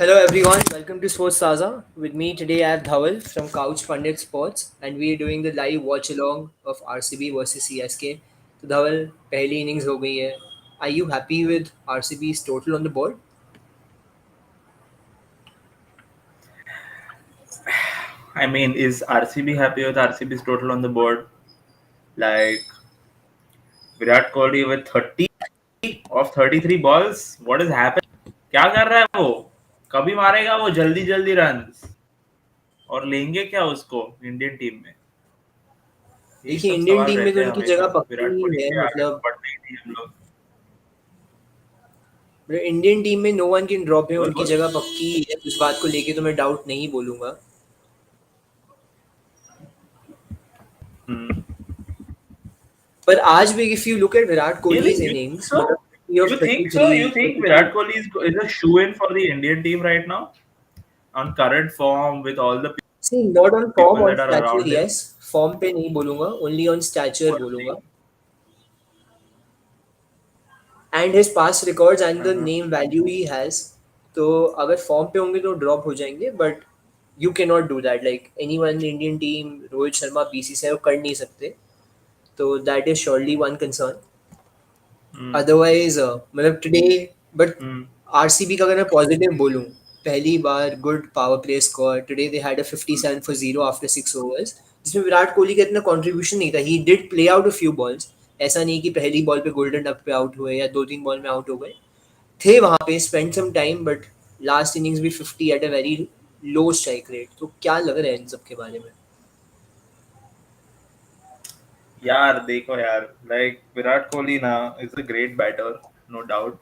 Hello everyone, welcome to Sports Taaza. With me today I have Dhawal from Couch Pundit Sports and we are doing the live watch along of RCB versus CSK. So Dhawal, पहली innings हो गई है. Are you happy with RCB's total on the board? I mean, is RCB happy with RCB's total on the board? Like Virat Kohli with 30 of 33 balls, what is happening? क्या कर रहा है वो? कभी मारेगा वो जल्दी जल्दी रन्स और लेंगे क्या उसको इंडियन टीम में? यही देखिए सब इंडियन सवाल टीम में तो रहते हैं उनकी जगह हमेशा पक्की विराट कोहली ही है के आगे तो मतलब बढ़ते ही नहीं हम लोग. इंडियन टीम में नो वन कैन ड्रॉप है बोल उनकी बोल. जगह पक्की ही है उस बात को लेके तो मैं डाउट नहीं बोलूंगा. Hmm. पर आज भी if you look at Virat Really? Kohli's You think innings so? मतलब You of think so? 33, You think 32. Virat Kohli is a shoe-in for the Indian team right now on current form with all the See, not on form, people on that are stature, around him? yes. Form पे नहीं बोलूंगा, only on stature What do you बोलूंगा. think? And his past records and the Uh-huh. name value he has. तो अगर form पे होंगे तो drop हो जाएंगे but you can not do that like any one Indian team Rohit Sharma BC से वो कर नहीं सकते तो that is surely one concern. Hmm. Otherwise मतलब टुडे बट Hmm. आरसीबी का अगर मैं पॉजिटिव बोलूँ पहली बार good power play score today they had a 57 for 0 after 6 overs जिसमें विराट कोहली का इतना कंट्रीब्यूशन नहीं था. He did play out a few balls. ऐसा नहीं कि पहली बॉल पे गोल्डन डक पे आउट हुए या दो तीन बॉल में आउट हो गए थे वहाँ पे spend some time but last innings भी 50 at a very low strike rate. तो क्या लग रहा है इन सब के बारे में? यार देखो यार, like Virat Kohli na is a great batter, no doubt.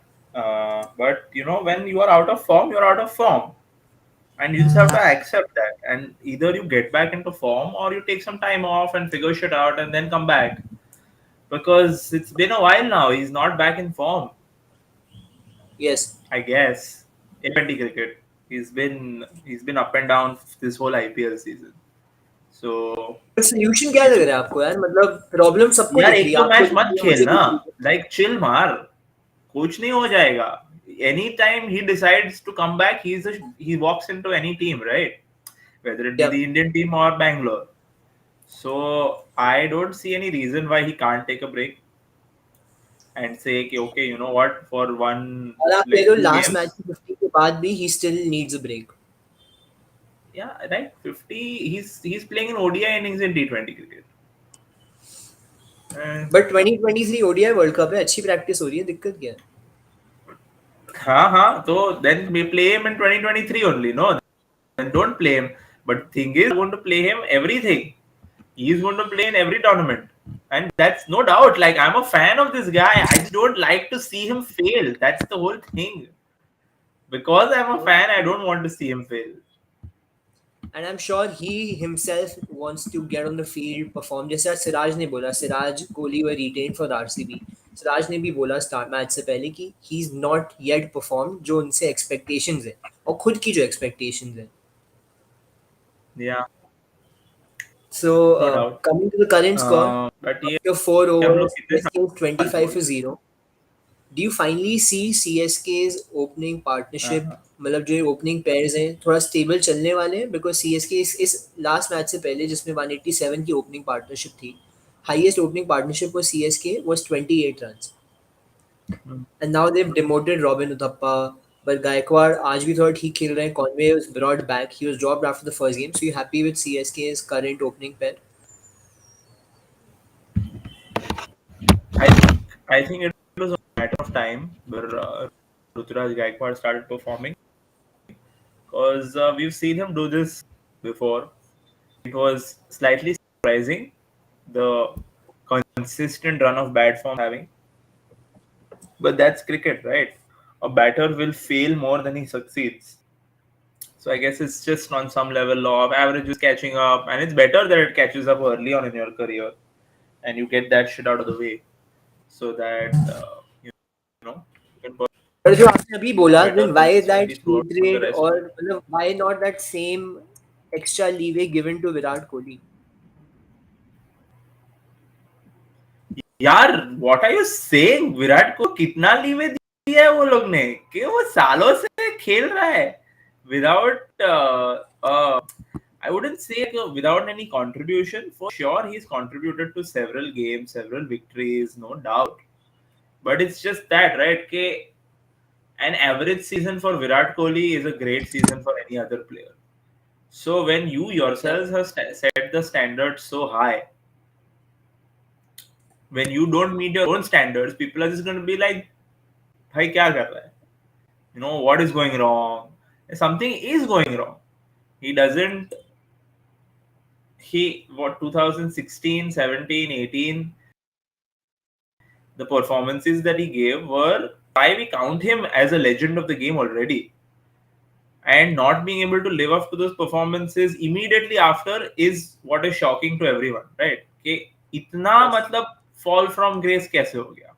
But you know, when you are out of form, you're out of form, and you just have to accept that. And either you get back into form, or you take some time off and figure shit out, and then come back. Because it's been a while now, he's not back in form. Yes. I guess in 20 cricket, he's been up and down this whole IPL season. So but solution क्या लग it's रहा है आपको यार मतलब problem सबको यार दिख रही एक है दो आपको मैच दिख मत रही है खेल मुझे ना. दिख रही है. लाइक चिल मार, कुछ नहीं हो जाएगा. Any time he decides to come back, he walks into any team, right? Whether it be Yeah. the Indian team or Bangalore. So I don't see any reason why he can't take a break and say कि, okay, you know what, for one और आप कह रहे like हो two last match games. की 50 के बाद भी he still needs a break. Yeah, right. 50. He's playing in ODI innings in T20 cricket. Uh, but 2023 ODI world cup है अच्छी प्रैक्टिस हो रही है दिक्कत क्या है? हाँ हाँ, तो then we play him in 2023 only. No, then don't play him. But thing is, going to play him everything. He's going to play in every tournament, and that's no doubt. Like I'm a fan of this guy. I just don't like to see him fail. That's the whole thing. Because I'm a fan, I don't want to see him fail. And I am sure he himself wants to get on the field perform जैसे आज सिराज ने बोला. Siraj Kohli were retain for RCB. Siraj ने भी बोला start match से पहले कि he is not yet perform जो उनसे एक्सपेक्टेशंस है और खुद की जो एक्सपेक्टेशंस है. Yeah, so no doubt. Coming to the current score But ये आफ्टर 4 हम लोग overs कितने CSK साल 25 बोल for रहे 0. Do you finally see CSK's opening हैं. partnership मतलब जो ओपनिंग पेयर्स हैं थोड़ा स्टेबल चलने वाले हैं बिकॉज सीएसके इस लास्ट मैच से पहले जिसमें 187 की ओपनिंग पार्टनरशिप थी highest opening partnership for CSK was 28 runs and now they have demoted Robin Uthappa but Gaikwad आज भी थोड़ा ठीक खेल रहे हैं. Conway was brought back he was dropped after the first game. So you happy with CSK's current opening pair? I think it was a matter of time where Ruturaj Gaikwad started performing, because we've seen him do this before. It was slightly surprising, the consistent run of bad form having, but that's cricket, right? A batter will fail more than he succeeds. So I guess it's just on some level law of averages catching up, and it's better that it catches up early on in your career, and you get that shit out of the way, so that you know you can पर जो आपने अभी बोला better then why that consistently throughout the hatred rest or of. मतलब why not that same extra leeway given to Virat Kohli? यार what are you saying? Virat को कितना leeway दिया है वो लोग ने कि वो सालों से खेल रहा है. without I wouldn't say like, without any contribution. For sure, he's contributed to several games, several victories, no doubt. But it's just that, right? Okay, an average season for Virat Kohli is a great season for any other player. So when you Yeah, yourselves have set the standards so high, when you don't meet your own standards, people are just going to be like, "Bhai, kya kar raha hai?" You know what is going wrong? Something is going wrong. He doesn't. He what 2016, 17, 18. The performances that he gave were why we count him as a legend of the game already. And not being able to live up to those performances immediately after is what is shocking to everyone, right? कि इतना yes, मतलब fall from grace कैसे हो गया?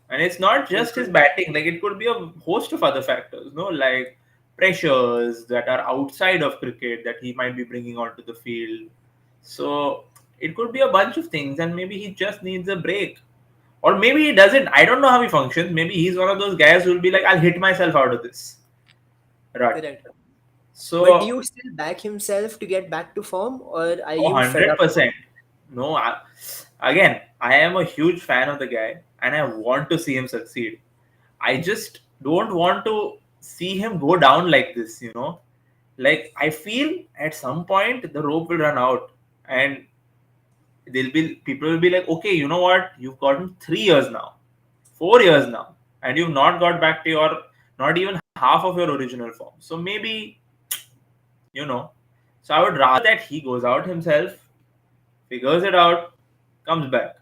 And it's not just his बिल्कुल. batting, like it could be a host of other factors, no, like pressures that are outside of cricket that he might be bringing onto the field. So it could be a bunch of things, and maybe he just needs a break. Or maybe he doesn't. I don't know how he functions. Maybe he's one of those guys who will be like, I'll hit myself out of this rut. Correct. But do So, you still back himself to get back to form, or are oh, you fed up now? 100%. No, again, I am a huge fan of the guy and I want to see him succeed. I just don't want to see him go down like this, you know? Like, I feel at some point the rope will run out and there'll be people will be like, okay, you know what? You've gotten 3 years now, 4 years now, and you've not got back to your not even half of your original form. So maybe, you know, so I would rather that he goes out himself, figures it out, comes back.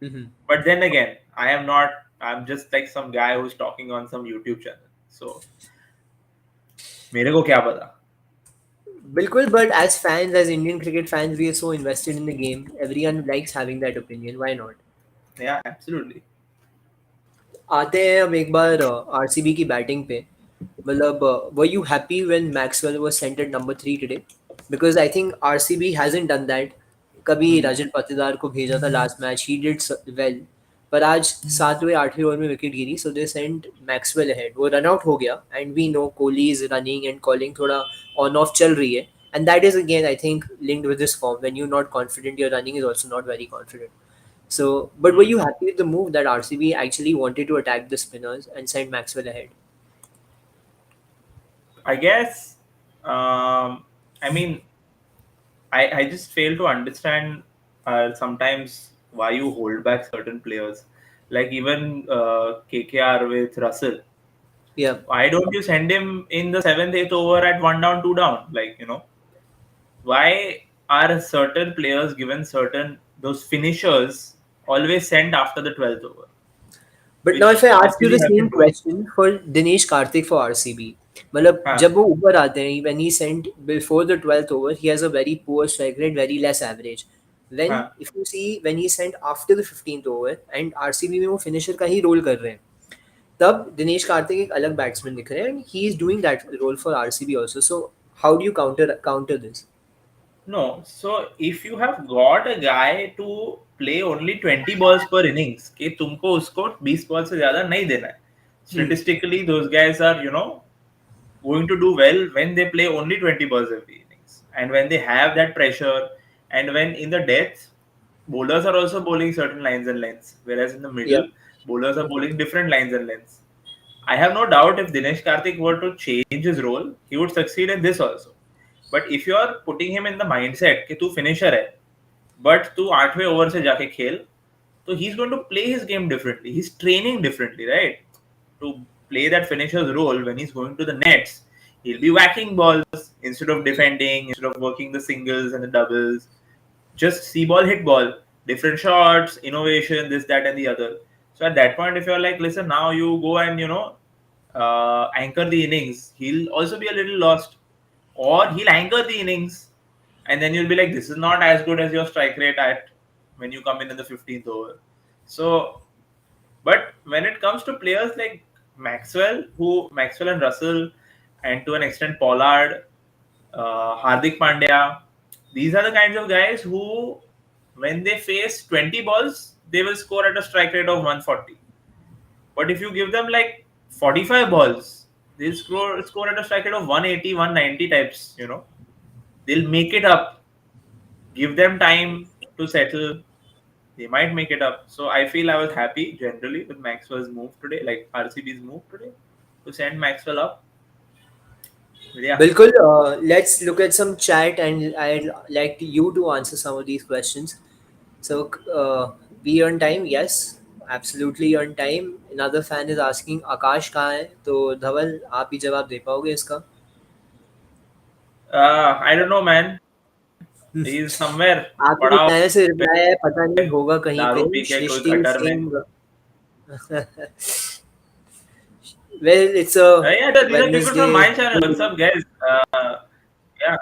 Hmm. But then again, I am not. I'm just like some guy who's talking on some YouTube channel. So मेरे को क्या पता? Bilkul, but as fans, as Indian cricket fans, we are so invested in the game. Everyone likes having that opinion. Why not? Yeah, absolutely. आते हैं अब एक बार RCB की batting पे. मतलब were you happy when Maxwell was sent at number 3 today? Because I think RCB hasn't done that. कभी Hmm. Rajat Patidar को भेजा था last match, he did well. पर आज 7वें 8वें ओवर में wicket Giri, so they sent Maxwell ahead. वो run out हो गया and we know Kohli is running and calling थोड़ा on off चल रही है. And that is again I think linked with this form. When you're not confident, your running is also not very confident. So, but were Hmm. you happy with the move that RCB actually wanted to attack the spinners and send Maxwell ahead? I guess. I mean, I just fail to understand sometimes why you hold back certain players. Like even KKR with Russell. Yeah. Why don't you send him in the seventh, eighth over at one down, two down? Like, you know, why are certain players given certain those finishers always sent after the 12th over, But now if which I ask you RCB the have same been doing? question for Dinesh Karthik for RCB, मतलब Huh, जब वो ऊपर आते हैं, when he sent before the 12th over, he has a very poor strike rate, very less average. When huh. if you see when he sent after the 15th over and RCB में वो finisher का ही role कर रहे हैं, तब दिनेश कार्तिक एक अलग batsman दिख रहे हैं and he is doing that role for RCB also. So how do you counter this? No, so if you have got a guy to play only 20 balls per innings, कि तुमको उसको 20 बॉल से ज्यादा नहीं देना है. Hmm. Statistically, those guys are, you know, going to do well when they play only 20 balls every innings. And when they have that pressure, and when in the death, bowlers are also bowling certain lines and lengths, whereas in the Yeah. middle, bowlers are bowling different lines and lengths. I have no doubt if Dinesh Karthik were to change his role, he would succeed in this also. But if you are putting him in the mindset कि तू finisher है, but तू 8वें over से जाके खेल, so he's going to play his game differently. He's training differently, right? To play that finisher's role when he's going to the nets, he'll be whacking balls instead of defending, instead of working the singles and the doubles. Just see ball, hit ball, different shots, innovation, this, that, and the other. So at that point, if you're like, listen, now you go and anchor the innings, he'll also be a little lost, or he'll anchor the innings, and then you'll be like, this is not as good as your strike rate at when you come in the 15th over. So, but when it comes to players like Maxwell and Russell, and to an extent Pollard, Hardik Pandya, these are the kinds of guys who, when they face 20 balls, they will score at a strike rate of 140. But if you give them like 45 balls, They'll score at a strike rate of 180, 190 types. They'll make it up. Give them time to settle. They might make it up. So I feel I was happy generally with Maxwell's move today, like RCB's move today, to send Maxwell up. But yeah, Bilkul, let's look at some chat, and I'd like you to answer some of these questions. So, we on time? Yes, absolutely on time. Another fan is asking, आकाश कहाँ है? तो धवल आप ही जवाब दे पाओगे इसका? I don't know, man. He's somewhere. आपके पड़ा कुछ नए से रिप्लाई है, पता है नहीं होगा कहीं दारू पे. पी के कोई सृष्टि खटर में. Singh. Well, it's a Yeah, these are people from Wednesday. my channel. What's up, guys? Yeah,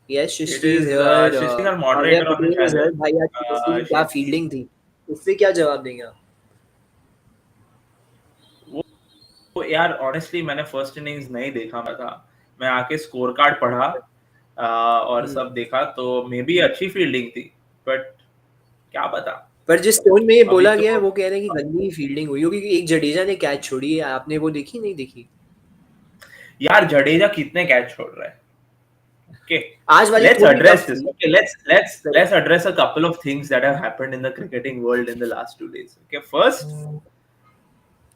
Yes, it Shrishti is is here. Shishir, our Bhavya moderator on the Patel is channel. here. भाई आज CSK की क्या She's fielding थी? उससे क्या जवाब देंगे आप? वो यार ऑनेस्टली मैंने फर्स्ट इनिंग्स नहीं देखा मैं था. मैं आके स्कोर कार्ड पढ़ा और हम्म. सब देखा तो मे बी अच्छी फील्डिंग थी. बट क्या पता. पर जिस टोन में ये अभी बोला गया है तो वो कह रहे हैं कि गंदी फील्डिंग हुई होगी कि एक जडेजा ने कैच छोड़ी है. आपने वो देखी नहीं देखी? यार जडेजा कितने कैच छोड़ रहा है. Okay, आज वाली let's थोड़ी address टफ this. थी. Okay, let's address a couple of things that have happened in the cricketing world in the last 2 days. Okay, first,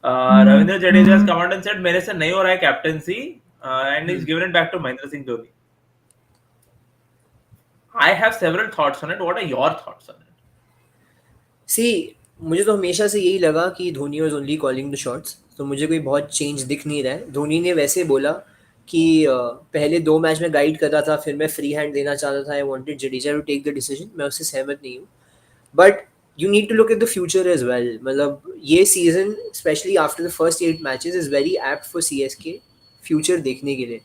Ravindra Jadeja has come out and said मेरे से नहीं हो रहा है captaincy and he's hmm. given it back to Mahendra Singh Dhoni. I have several thoughts on it. What are your thoughts on it? सी, मुझे तो हमेशा से यही लगा कि Dhoni was only calling the shots. तो मुझे कोई बहुत चेंज दिख नहीं रहा है. धोनी ने वैसे बोला कि पहले 2 मैच में गाइड कर रहा था, फिर मैं फ्री हैंड देना चाहता था. I wanted Jadeja to take the decision. मैं उससे सहमत नहीं हूँ. But you need to look at the future as well. मतलब ये season specially after the first 8 matches is very apt for C S K future देखने के लिए.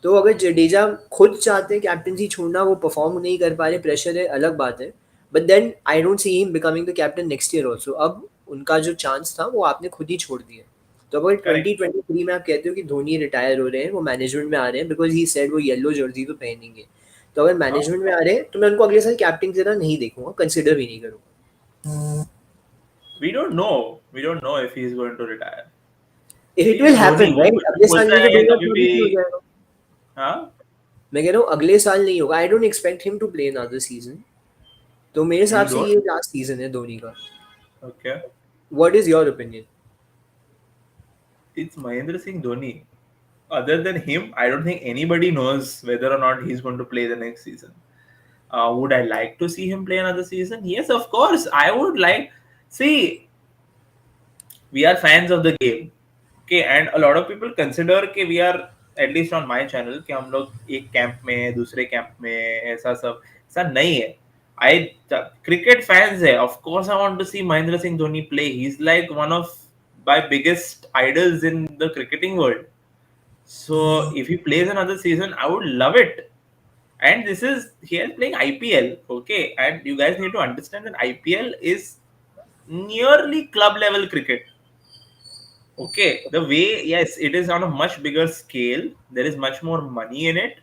तो अगर जडेजा खुद चाहते हैं कैप्टनसी छोड़ना, वो परफॉर्म नहीं कर पा रहे, प्रेशर है, अलग बात है. But then I don't see him becoming the captain next year also. अब उनका जो चांस था वो आपने खुद ही छोड़ दिया. तो अगर Correct. 2023 में आप कहते हो कि धोनी रिटायर हो रहे हैं, वो मैनेजमेंट में आ रहे हैं बिकॉज ही सेड वो येलो जर्सी तो पहनेंगे. तो अगर Huh? मैनेजमेंट में आ रहे हैं तो मैं उनको अगले साल कैप्टन की तरह नहीं देखूंगा, कंसिडर भी नहीं करूंगा. We don't know. We don't know if he's going to retire. It See, will Dhoni happen वो राइट. कुछ भी अगले साल बोलता नहीं तो है कभी भी. 2024 में हो जाएगा. हाँ. मैं कह रहा हूँ अगले साल नहीं होगा. I don't expect him to play another season. तो मेरे हिसाब You से don't. ये लास्ट सीजन है धोनी का. Okay. What is your opinion? It's Mahendra Singh Dhoni. Other than him, I don't think anybody knows whether or not he's going to play the next season. Would I like to see him play another season? Yes, of course. I would like. See, we are fans of the game. Okay, and a lot of people consider कि we are at least on my channel कि हम लोग एक camp में हैं, दूसरे camp में ऐसा सब. ऐसा नहीं है. I cricket fans है. Of course, I want to see Mahendra Singh Dhoni play. He's like one of my biggest idols in the cricketing world. So if he plays another season, I would love it. And this is he is playing IPL, okay? And you guys need to understand that IPL is nearly club level cricket. Okay, the way yes, it is on a much bigger scale. There is much more money in it,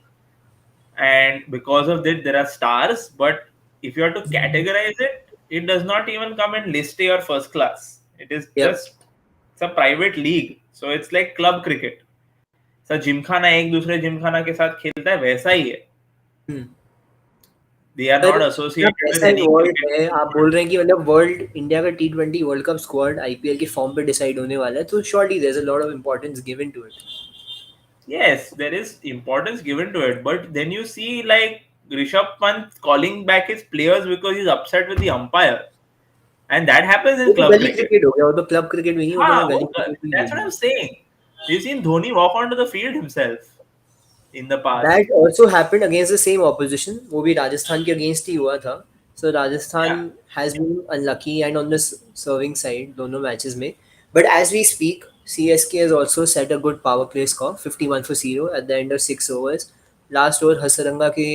and because of that, there are stars. But if you have to categorize it, it does not even come in list A or first class. It is Yep. just it's a private league, so it's like club cricket. Sir Gymkhana एक दूसरे जिमखाना के साथ खेलता है वैसा ही है. हम्म. They are पर not इतना associated with पैसा any इन्वॉल्व cricket है, आप team. बोल रहे हैं कि मतलब वर्ल्ड इंडिया का T20 world cup squad IPL के फॉर्म पे डिसाइड होने वाला है, तो surely there is a lot of importance given to it. Yes, there is importance given to it, but then you see like Rishabh Pant calling back his players because he's upset with the umpire, and that happens वो in तो club गली cricket. Cricket हो गया, वो तो club cricket में नहीं, वो तो मैं हाँ, गली क्रिकेट में that's बोल what रहा I'm हूँ. saying. We've seen Dhoni walk onto the field himself in the past. That also happened against the same opposition. वो भी राजस्थान के अगेंस्ट ही हुआ था. So Rajasthan Yeah, has been unlucky and on the serving side दोनों matches में. But as we speak CSK has also set a good power play score 51 for 0 at the end of 6 overs. Last over Hasaranga के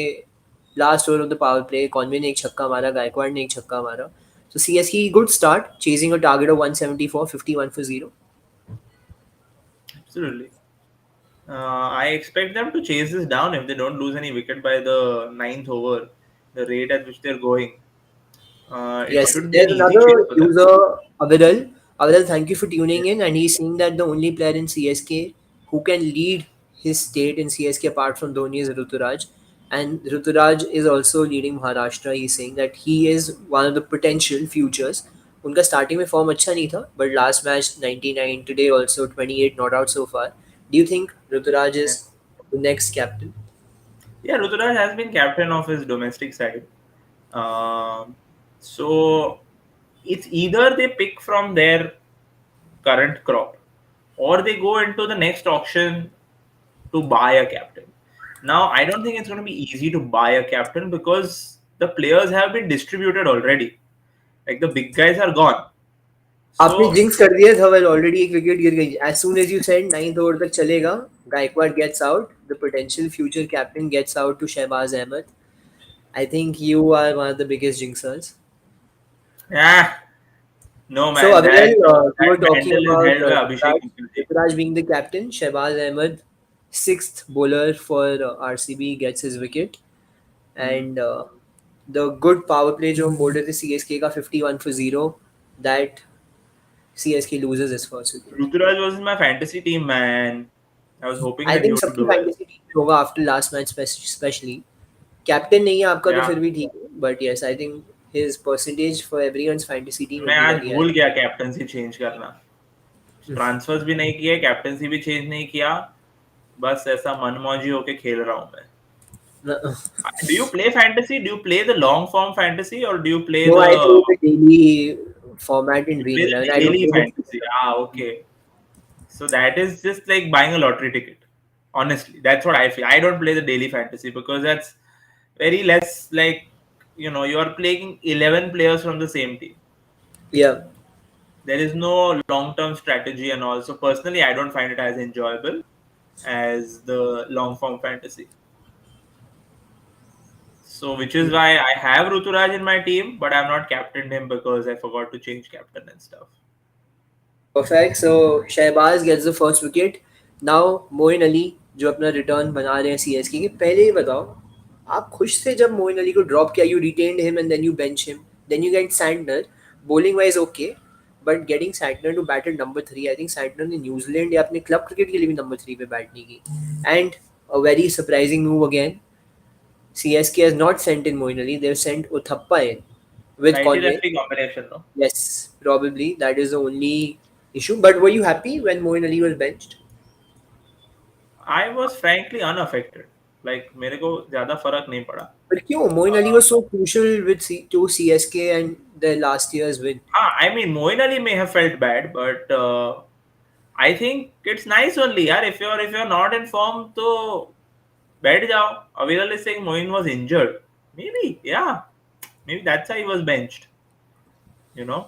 last over of the power play Conway ने एक छक्का मारा, गायकवाड़ ने एक छक्का मारा. So CSK good start chasing a target of 174, 51 for 0. absolutely. I expect them to chase this down if they don't lose any wicket by the ninth over. The rate at which they're going, it Yes, should be an there's easy win another for them. user, Avidal. Avril, thank you for Yeah. tuning in. And he's saying that the only player in CSK who can lead his state in CSK apart from Dhoni is Ruturaj. And Ruturaj is also leading Maharashtra. He's saying that he is one of the potential futures. उनका starting में form अच्छा नहीं था but last match 99 today also 28 not out so far do you think Ruturaj Yeah. Is the next captain Yeah, Ruturaj has been captain of his domestic side. So it's either they pick from their current crop or they go into the next auction to buy a captain. Now, I don't think it's going to be easy to buy a captain because the players have been distributed already. Like the big guys are gone. आपने So, jinx कर दिया Dhawal already एक wicket गिर गई as soon as you said ninth over तक चलेगा Gaikwad gets out the potential future captain gets out to Shahbaz Ahmed I think you are one of the biggest jinxers yeah, no so man, Avril, you that were talking mantle is about held by Abhishek Mukherjee. Ruturaj being the captain. Shehbaz Ahmed, sixth bowler for RCB, gets his wicket. Hmm. And the good power play जो हम बोल रहे थे CSK का 51 for 0 that CSK loses his first wicket. Ruturaj was in my fantasy team, man. I was hoping I that he think would सबकी do well. fantasy team में होगा after last match especially. Captain नहीं है आपका तो Yeah. फिर भी ठीक है but yes I think his percentage for everyone's fantasy team मैं will be आज very high. भूल गया कैप्टनसी चेंज करना. ट्रांसफर्स भी नहीं किए, कैप्टनसी भी चेंज नहीं किया. बस ऐसा मनमौजी होके खेल रहा हूँ मैं. Do you play fantasy? Do you play the long form fantasy or do you play No, I the play the daily format in you Dream play 11. the I don't daily play the fantasy? Ah, okay. So that is just like buying a lottery ticket. Honestly, that's what I feel. I don't play the daily fantasy because that's very less like you are playing 11 players from the same team. yeah. There is no long term strategy, and also personally, I don't find it as enjoyable as the long form fantasy. So, which is why I have Ruturaj in my team, but I'm not captained him because I forgot to change captain and stuff. Perfect. So Shehbaz gets the first wicket. Now Moin Ali जो अपना return बना रहे हैं CSK के पहले ही बताओ आप खुश थे जब मोइन अली को ड्रॉप किया you retained him and then you bench him then you get Santner bowling wise okay but getting Santner to bat at number 3 I think Santner ने न्यूजीलैंड या अपने क्लब क्रिकेट के लिए भी नंबर 3 पे बैट नहीं की and a very surprising move again CSK has not sent in Moeen Ali they've sent Uthappa in with 90 Conway. referee combination, no? Yes, probably that is the only issue. But were you happy when Moeen Ali was benched? I was frankly unaffected. Like मेरे को ज़्यादा फर्क नहीं पड़ा. But क्यों? Moeen Ali was so crucial with to CSK and their last year's win. I mean, Moin Ali may have felt bad, but I think it's nice only, yaar. If you're not in form, तो बैठ जाओ. Aviral is saying Moin was injured. Maybe, yeah. Maybe that's why he was benched. You know.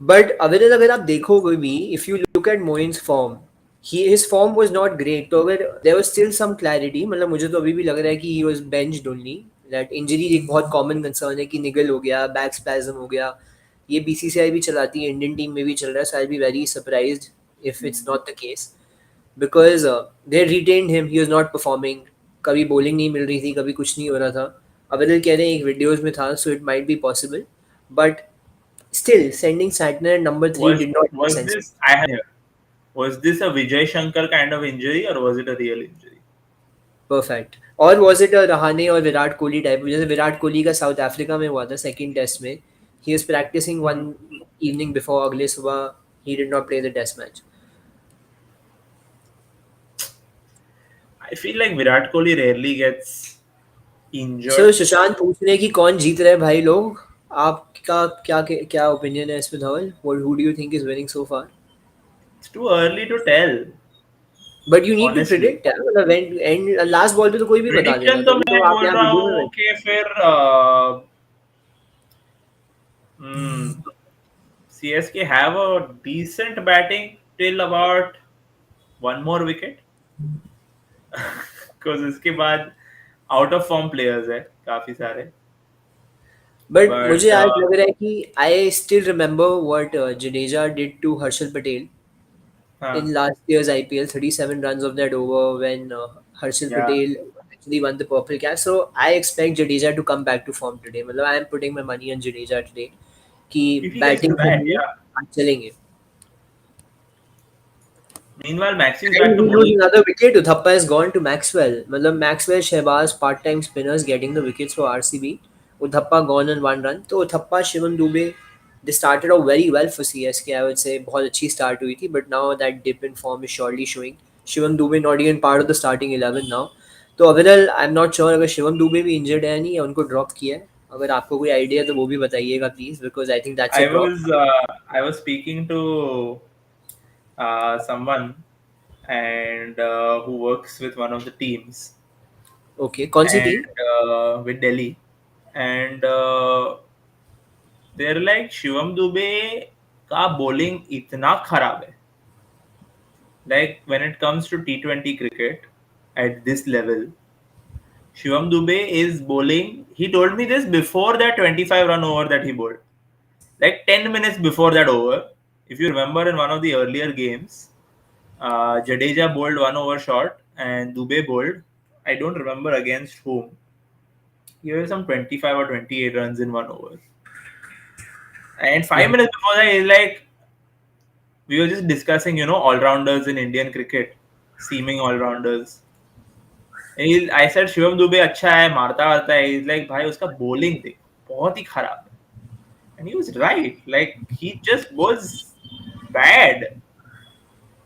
But अगर आप देखोगे भी, if you look at Moeen's form, his form was not great. तो अगर there was still some clarity, मतलब मुझे तो अभी भी लग रहा है कि he was benched only. That injury एक बहुत common concern है कि निगल हो गया, back spasm हो गया. ये बीसीसीआई भी चलाती है, इंडियन टीम में भी चल रहा है. So I'll be very surprised if it's not the case. Because they retained him, he was not performing. कभी bowling नहीं मिल रही थी, कभी कुछ नहीं हो रहा था. अविरल कह रहे हैं एक वीडियोस में था, so it might be possible. But still, sending Santner at number 3 Was did not make was sense. this I have here? Was this a Vijay Shankar kind of injury or was it a real injury? Perfect. और was it a Rahane और Virat Kohli type जैसे विराट कोहली का south Africa में हुआ था second test में he was practicing one Hmm. Evening before अगले सुबह he did not play the test match I feel like Virat Kohli rarely gets sir injured. Sushant पूछ रहे हैं कि कौन जीत रहे हैं भाई लोग आपका क्या क्या ओपिनियन है इसमें Dhawal what who do you think is winning so far It's too early to tell, but you need to honestly. Predict यार मतलब एंड लास्ट बॉल पे तो कोई भी बता देगा प्रिडिक्शन तो तभी मैं तो आप बोल यहाँ रहा वीडियो में हूँ बैठे कि फिर CSK have a decent batting till about one more wicket because इसके बाद out of form players है काफी सारे. बट But मुझे आज लग रहा है कि I still remember what Jadeja did to Harshal Patel हाँ, in last year's IPL, 37 runs of that over when Harshal yeah. Patel actually won the purple cap. So I expect Jadeja to come back to form today. Matlab, I am putting my money on Jadeja today. कि If he gets to batting bat, करनी है, yeah. आज चलेंगे. Meanwhile, Maxi is And back to we lose bowling. another wicket. Uthappa has gone to Maxwell. मतलब Maxwell, Shehbaz, part-time spinners getting the wickets for RCB. Uthappa gone on one run. तो Uthappa, Shivam Dube, they started out very well for CSK. I would say बहुत अच्छी start हुई थी. But now that dip in form is surely showing. Shivam Dube not even part of the starting 11 now. तो overall, I'm not sure अगर शिवम दुबे भी injured है नहीं या उनको drop किया है. अगर आपको कोई idea है तो वो भी बताइएगा please, because I think that's I a drop. was I was speaking to someone and who works with one of the teams Okay, कौन सी and team? with Delhi, and they're like Shivam Dube का bowling इतना खराब है. Like when it comes to T20 cricket at this level, Shivam Dube is bowling. He told me this before that 25 run over that he bowled. Like 10 minutes before that over, if you remember in one of the earlier games, Jadeja bowled one over short and Dube bowled. I don't remember against whom. He was some 25 or 28 runs in one over. And 5 minutes before that, he's like, we were just discussing, all rounders in Indian cricket, seeming all rounders. I said Shivam Dubey अच्छा है मारता वारता है. He's like भाई उसका bowling देख बहुत ही खराब है. And he was right. Like he just was bad.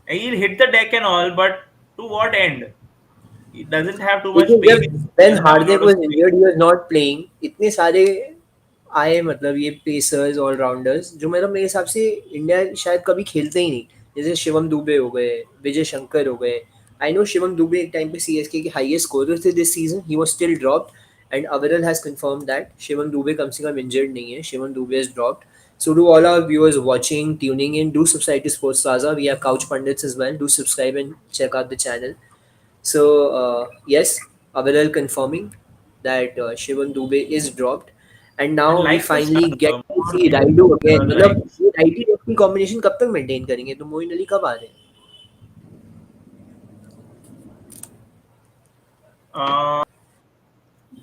And he'll hit the deck and all, but to what end? He doesn't have too much लेकिन pace. जब He Ben doesn't have a Hardik lot of was speed. Injured, he was not playing, इतने सारे आए मतलब ये pacers allrounders जो मतलब मेरे हिसाब से इंडिया शायद कभी खेलते ही नहीं. जैसे शिवम दुबे हो गए, विजय शंकर हो गए. आई नो शिवम दुबे एक टाइम पे सीएसके के हाईएस्ट स्कोरर थे this season. He was still dropped and Aviral has confirmed that Shivam Dube कम से कम इंजर्ड नहीं है. Shivam Dube is dropped. So to all our viewers watching, tuning in, do subscribe to Sports Taaza. We have Couch Pundits as well. Do subscribe and check out the channel. So yes, Aviral confirming that Shivam Dube is dropped, and And now we like the finally get structure, to more see Raidu again. मतलब lines. ये righty lefty combination कब तक maintain करेंगे? तो मोइन अली कब आ रहे हैं? Uh,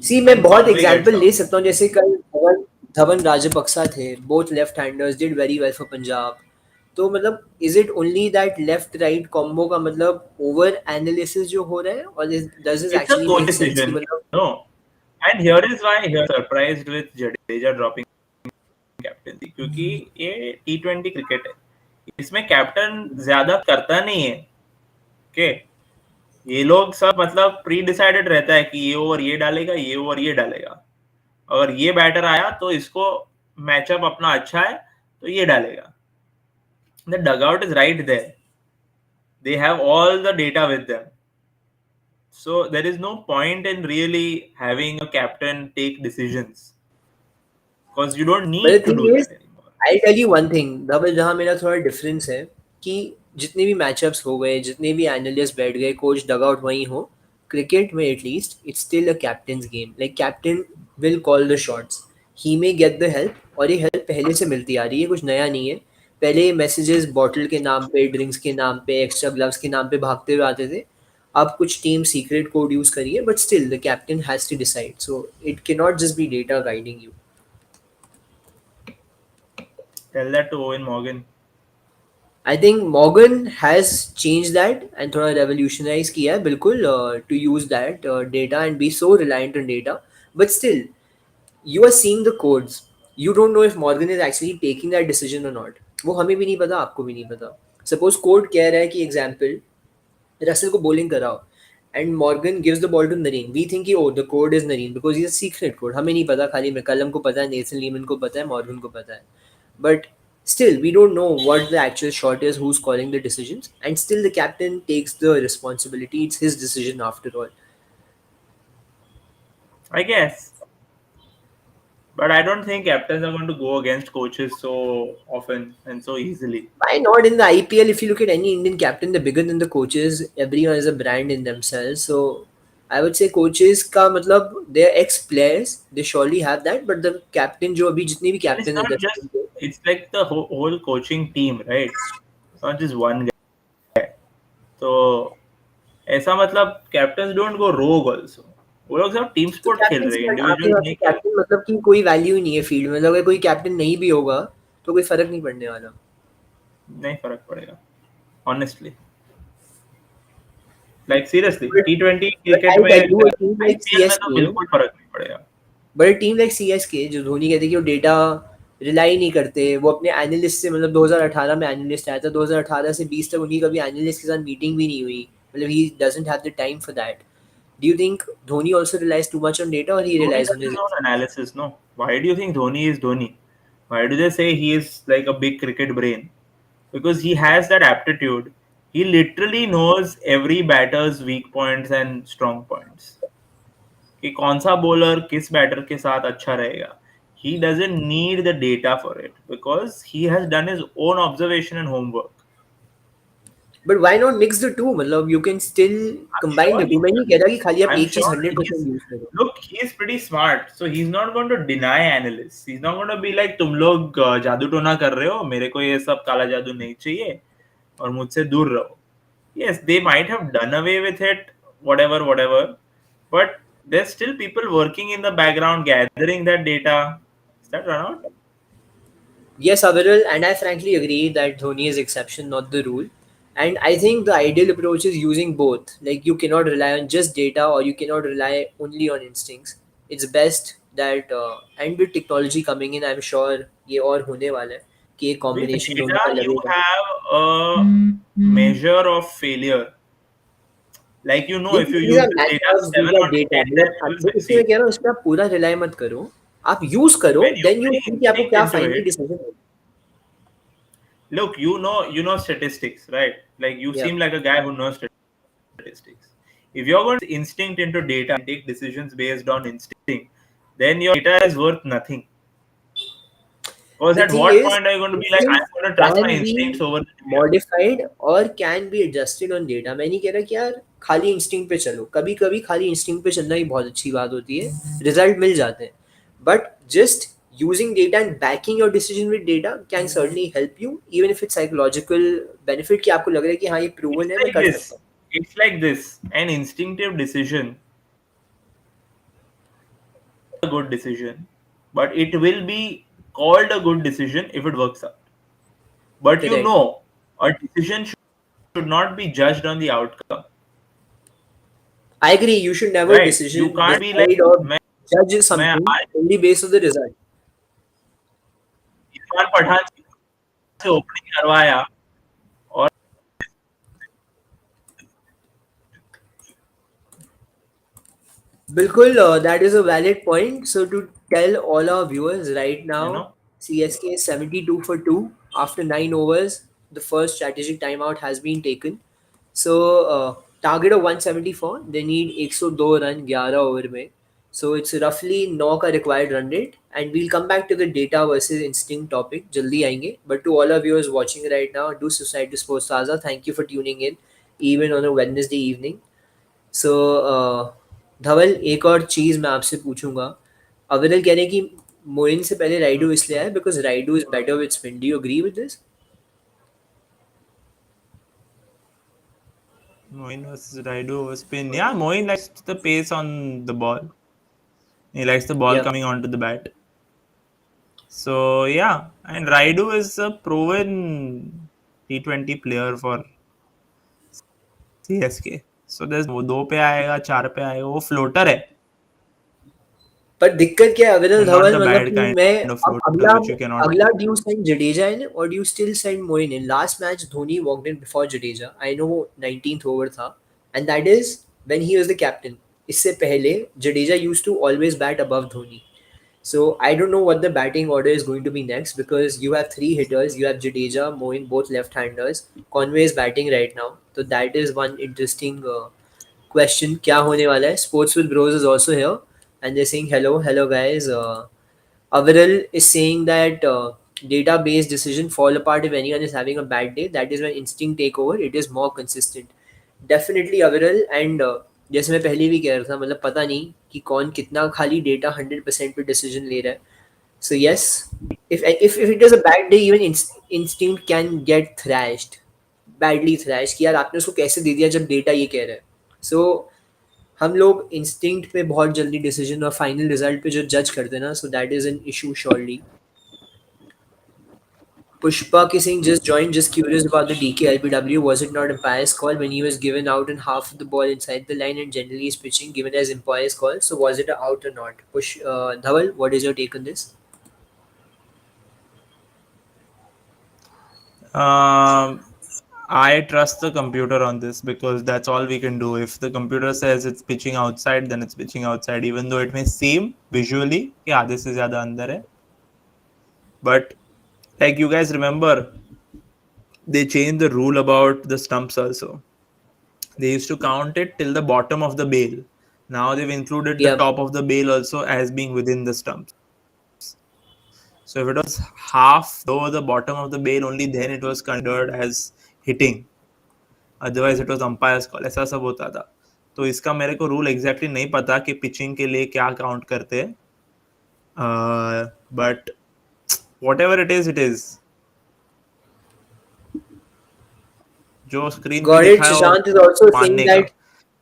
सी मैं when बहुत Conway gets एग्जांपल out. ले सकता हूँ. जैसे कल धवन धवन राजपक्सा थे, both left handers did very well for Punjab. तो मतलब is it only that left right combo का मतलब ओवर एनालिसिस जो हो रहा है, और does this It's a actually coach make sense कि decision, मतलब no. And here is why he was surprised with Jadeja dropping captaincy. क्योंकि ये T20 क्रिकेट है. इसमें कैप्टन ज्यादा करता नहीं है. ओके. ये लोग सब मतलब प्री डिसाइडेड रहता है कि ये ओवर ये डालेगा, ये ओवर ये डालेगा. अगर ये बैटर आया तो इसको मैचअप अपना अच्छा है तो ये डालेगा. The dugout is right there. They have all the data with them. So there is no point in really having a captain take decisions because you don't But the need to thing do is, that anymore. I'll tell you one thing, धवल जहाँ मेरा थोड़ा difference है कि जितने भी matchups हो गए, जितने भी एनालिस्ट बैठ गए, कोच डग आउट वहीं हो, क्रिकेट में at least it's still a captains game. Like captain will call the shots. He may get the help, और ये हेल्प पहले से मिलती आ रही है, कुछ नया नहीं है. पहले मैसेजेस बॉटल के नाम पे, ड्रिंक्स के नाम पे, एक्स्ट्रा ग्लव्स के नाम पे भागते हुए आते थे. अब कुछ टीम सीक्रेट कोड यूज करिए, but still the captain has to decide. So it can not just be data guiding you. Tell that to Owen Morgan. I think Morgan has change that and थोड़ा revolutionise किया है बिल्कुल, to use that data and be so reliant on data. But still you are seeing the codes. You don't know if Morgan is actually taking that decision और not. वो हमें भी नहीं पता, आपको भी नहीं पता. सपोज कोड कह रहा है कि एग्जाम्पल रसल को बॉलिंग कराओ and Morgan gives the ball to Narine. We think oh the code is Narine because ये सीक्रेट कोड. हमें नहीं पता, खाली मैकलम को पता है, नेथन लीमन को पता है, मॉर्गन को पता है. But still, we don't know what the actual shot is, who's calling the decisions, and still the captain takes the responsibility. It's his decision after all. I guess. But I don't think captains are going to go against coaches so often and so easily. Why not in the IPL? If you look at any Indian captain, they're bigger than the coaches. Everyone is a brand in themselves. So I would say coaches का मतलब they're ex players. They surely have that. But the captain जो अभी जितने भी And it's captain है not दस just, team के, it's like the whole coaching team, right? It's not just one guy. So ऐसा मतलब captains don't go rogue also. वो लोग सब टीम तो स्पोर्ट खेल रहे कैप्टनसी हैं, आपके इंडिविजुअल हिसाब से नहीं खेल रहे। कैप्टन मतलब कि कोई वैल्यू ही नहीं है फील्ड में, मतलब अगर कोई कैप्टन नहीं भी होगा तो कोई फर्क नहीं पड़ने वाला. नहीं फर्क पड़ेगा honestly, like seriously But, T20 but cricket I'll में, tell you, a team like IPL में तो CSK, बिल्कुल फर्क नहीं पड़ेगा। But a team like CSK जो धोनी कहते हैं कि वो डेटा रिलाई नहीं करते, वो अपने एनालिस्ट से, मतलब 2018 में एनालिस्ट आया था, 2018 से 20 तक उनकी कभी एनालिस्ट के साथ मीटिंग भी नहीं हुई, मतलब he doesn't have the time for that. Do you think Dhoni also relies too much on data, or he Dhoni relies does on his his own instincts? analysis, no? Why do you think Dhoni is Dhoni? Why do they say he is like a big cricket brain? Because he has that aptitude. He literally knows every batter's weak points and strong points. कि कौन सा bowler किस batter के साथ अच्छा रहेगा. He doesn't need the data for it because he has done his own observation and homework. But why not mix the two? मतलब you can still I'm combine sure the he two. मैं नहीं will. कह रहा कि खाली आप I'm एक चीज sure 100% he's यूज करो. look, he's pretty smart, so he's not going to deny analysts. He's not going to be like तुम लोग जादू टोना कर रहे हो, मेरे को ये सब काला जादू नहीं चाहिए और मुझसे दूर रहो. Yes, they might have done away with it, whatever, but there's still people working in the background gathering that data. Is that run out? Yes, Aviral, and I frankly agree that Dhoni is exception, not the rule. And I think the ideal approach is using both. Like you cannot rely on just data, or you cannot rely only on instincts. It's best that and with technology coming in, I'm sure ये और होने वाला है कि एक With combination दोनों का data, you लगेगा. have a measure of failure. Like These if you these use are this data matchups, these 7 are out of data. 10 मतलब times, you will इसलिए मैं succeed. कह रहा हूँ इस पे आप पूरा रिलाई मत करो. आप यूज करो, When you then you see bring कि आपको instinct क्या into finally it, decision. look, you know statistics, right? Like you या seem like a guy who knows statistics. If you're going to instinct into data and take decisions based on instinct, then your data is worth nothing. Because The at thing what is, point are you going to be these like, I'm things going to trust my can instincts be over the data? modified और can be adjusted on data. मैं नहीं कह रहा कि यार खाली instinct पे चलो, कभी कभी खाली इंस्टिंक्ट पे चलना ही बहुत अच्छी बात होती है, रिजल्ट मिल जाते हैं. But just using data and backing your decision with data can certainly help you, even if it's psychological benefit कि आपको लग रहा है कि हाँ ये It's proven है, मैं like कर सकता this. हूँ. It's like this. An instinctive decision, a good decision, but it will be called a good decision if it works out. But Correct. a decision should not be judged on the outcome, I agree, you should never right? You decision can't be like, decide or मैं judge मैं something आज only based on the result. Irfan Pathan से opening करवाया और Bilkul, that is a valid point. So to tell all our viewers right you now, know CSK is 72 for 2 after 9 overs. The first strategic timeout has been taken. So target of 174. They need 102 run 11 over में. So it's roughly 9 का required run rate. And we'll come back to the data versus instinct topic. जल्दी आएंगे. But to all our viewers watching right now, do subscribe to Sports Taaza. Thank you for tuning in, even on a Wednesday evening. सो धवल, एक और चीज़ मैं आपसे पूछूंगा. अविरल कह रहे हैं कि मोइन से पहले राइडू इसलिए आया because Rayudu is better with spin. Do you agree with this? Moin versus Raidu over spin. Yeah, Moin likes the pace on the ball. He likes the ball या. coming onto the bat. So yeah, and Raidu is a proven T20 player for CSK. So there's वो दो पे आएगा, चार पे आएगा, वो floater है, पर दिक्कत क्या है अविरल and not धवल, the मतलब bad कि kind मैं of अब floater अगला which you cannot. अगला do you send जडेजा इन और do you still send Moeen in? Last match Dhoni walked in before Jadeja. I know वो 19th ओवर था, and that is when he was the captain. इससे पहले Jadeja used to always bat above Dhoni. So I don't know what the batting order is going to be next because you have three hitters. You have Jadeja, Moin, both left-handers. Conway is batting right now, so that is one interesting question. क्या होने वाला है? Sports with Bros is also here, and they're saying hello guys. Aviral is saying that database decision fall apart if anyone is having a bad day. That is when instinct take over. It is more consistent. Definitely Aviral, and जैसे मैं पहले भी कह रहा था, मतलब पता नहीं कि कौन कितना खाली डेटा 100% पे डिसीजन ले रहा है. So yes, if it is a bad day, even instinct can get thrashed, badly thrashed कि यार आपने उसको कैसे दे दिया जब डेटा ये कह रहा है. So हम लोग इंस्टिंक्ट पे बहुत जल्दी डिसीजन और फाइनल रिजल्ट पे जो जज करते हैं ना, so that is an issue surely. Pushpa Singh just joined, just curious about the DKLBW. Was it not umpire's call when he was given out and half of the ball inside the line and generally is pitching given as umpire's call? So was it a out or not? Dhawal, what is your take on this? Um, I trust the computer on this because that's all we can do. If the computer says it's pitching outside, then it's pitching outside, even though it may seem visually, yeah, this is zyada andar hai. But like you guys remember, they changed the rule about the stumps also. They used to count it till the bottom of the bail. Now they've included the Yep. top of the bail also as being within the stumps. So if it was half below the bottom of the bail, only then it was considered as hitting. Otherwise it was umpires call, ऐसा सब होता था. तो इसका मेरे को rule exactly नहीं पता कि पिचिंग के लिए क्या काउंट करते हैं, but what ever it is जो स्क्रीन पे Got it. दिखा है वो Shashant is also saying मानने का. that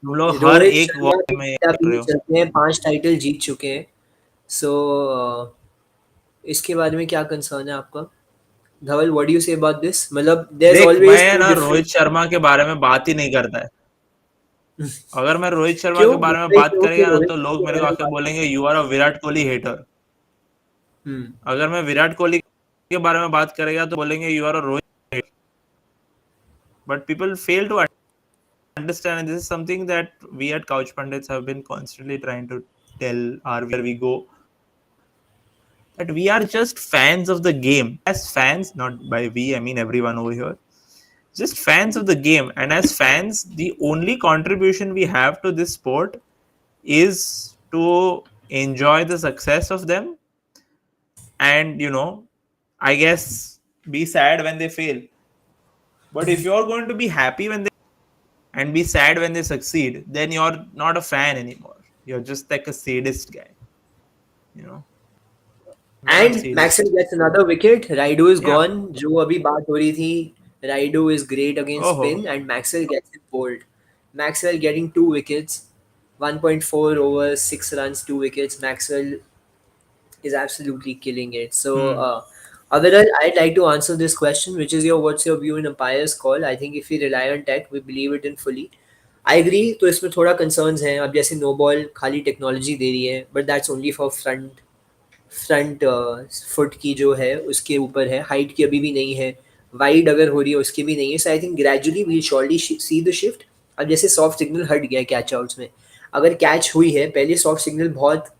तुम लोग हर Rohit एक Sharma वॉल भी में ये पिता कर भी रहे हो. चलते हैं, 5 टाइटल जीत चुके हैं. सो इसके बारे में क्या कंसर्न है आपका? Dhawal, what do you say about this? मतलब देयर इज देख, ऑलवेज मैं टू ना रोहित डिफरेंट. शर्मा के बारे में बात ही नहीं करता है. अगर मैं रोहित शर्मा क्यों के बारे में मुंबई बात क्यों कि करेगा ना रोहित तो शर्मा लोग के मेरे को बारे में आके बात बोलेंगे करें? You are a Virat Kohli hater. Hmm. अगर मैं विराट कोहली के बारे में बात करेगा तो बोलेंगे you are a Rohit. But people fail to understand, and this is something that we at Couch Pundits have been constantly trying to tell our where we go, that we are just fans of the game. As fans, not by we, I mean everyone over here, just fans of the game. And as fans, the only contribution we have to this sport is to enjoy the success of them and, I guess, be sad when they fail. But if you're going to be happy when they and be sad when they succeed, then you're not a fan anymore. You're just like a sadist guy. You know, lot of and Maxwell sadist. Gets another wicket. Rayudu is Yeah. Gone. जो अभी बात हो रही थी, Rayudu is great against Oh. Spin and Maxwell gets it bowled. Maxwell getting 2 wickets, 1.4 overs, 6 runs, 2 wickets. Maxwell is absolutely killing it. So, Hmm. Aviral, I'd like to answer this question, which is what's your view in umpire's call? I think if we rely on tech, we believe it in fully. I agree. तो इसमें थोड़ा concerns हैं. अब जैसे no ball खाली technology दे रही है, but that's only for front foot की जो है उसके ऊपर है, हाइट की अभी भी नहीं है. वाइड अगर हो रही है उसकी भी नहीं है. So I think gradually we shortly see the shift. अब जैसे सॉफ्ट सिग्नल हट गया कैच आउट्स में. अगर कैच हुई है, पहले सॉफ्ट सिग्नल बहुत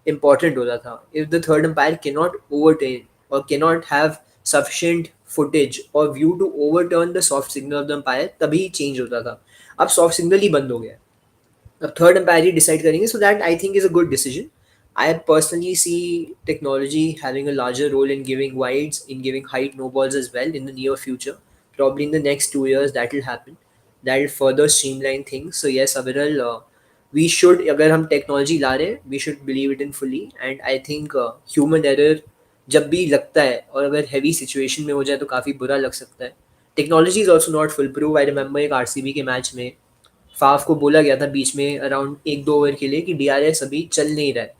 इंपॉर्टेंट होता था. If the third umpire can not overturn or can not have sufficient footage or view to overturn the soft signal of the umpire, तभी चेंज होता था. अब सॉफ्ट सिग्नल ही बंद हो गया. अब थर्ड अंपायर ही डिसाइड करेंगे. So that I think is a good decision. I personally see technology having a larger role in giving wides, in giving height no balls as well in the near future. Probably in the next 2 years that will happen. That will further streamline things. So yes, Aviral, we should, अगर हम technology ला रहे हैं, we should believe it in fully. And I think human error जब भी लगता है और अगर heavy situation में हो जाए तो काफ़ी बुरा लग सकता है. Technology is also not full proof. I remember एक आरसीबी के मैच में फाफ को बोला गया था बीच में अराउंड 1-2 ओवर के लिए कि डीआरएस अभी चल नहीं रहा है.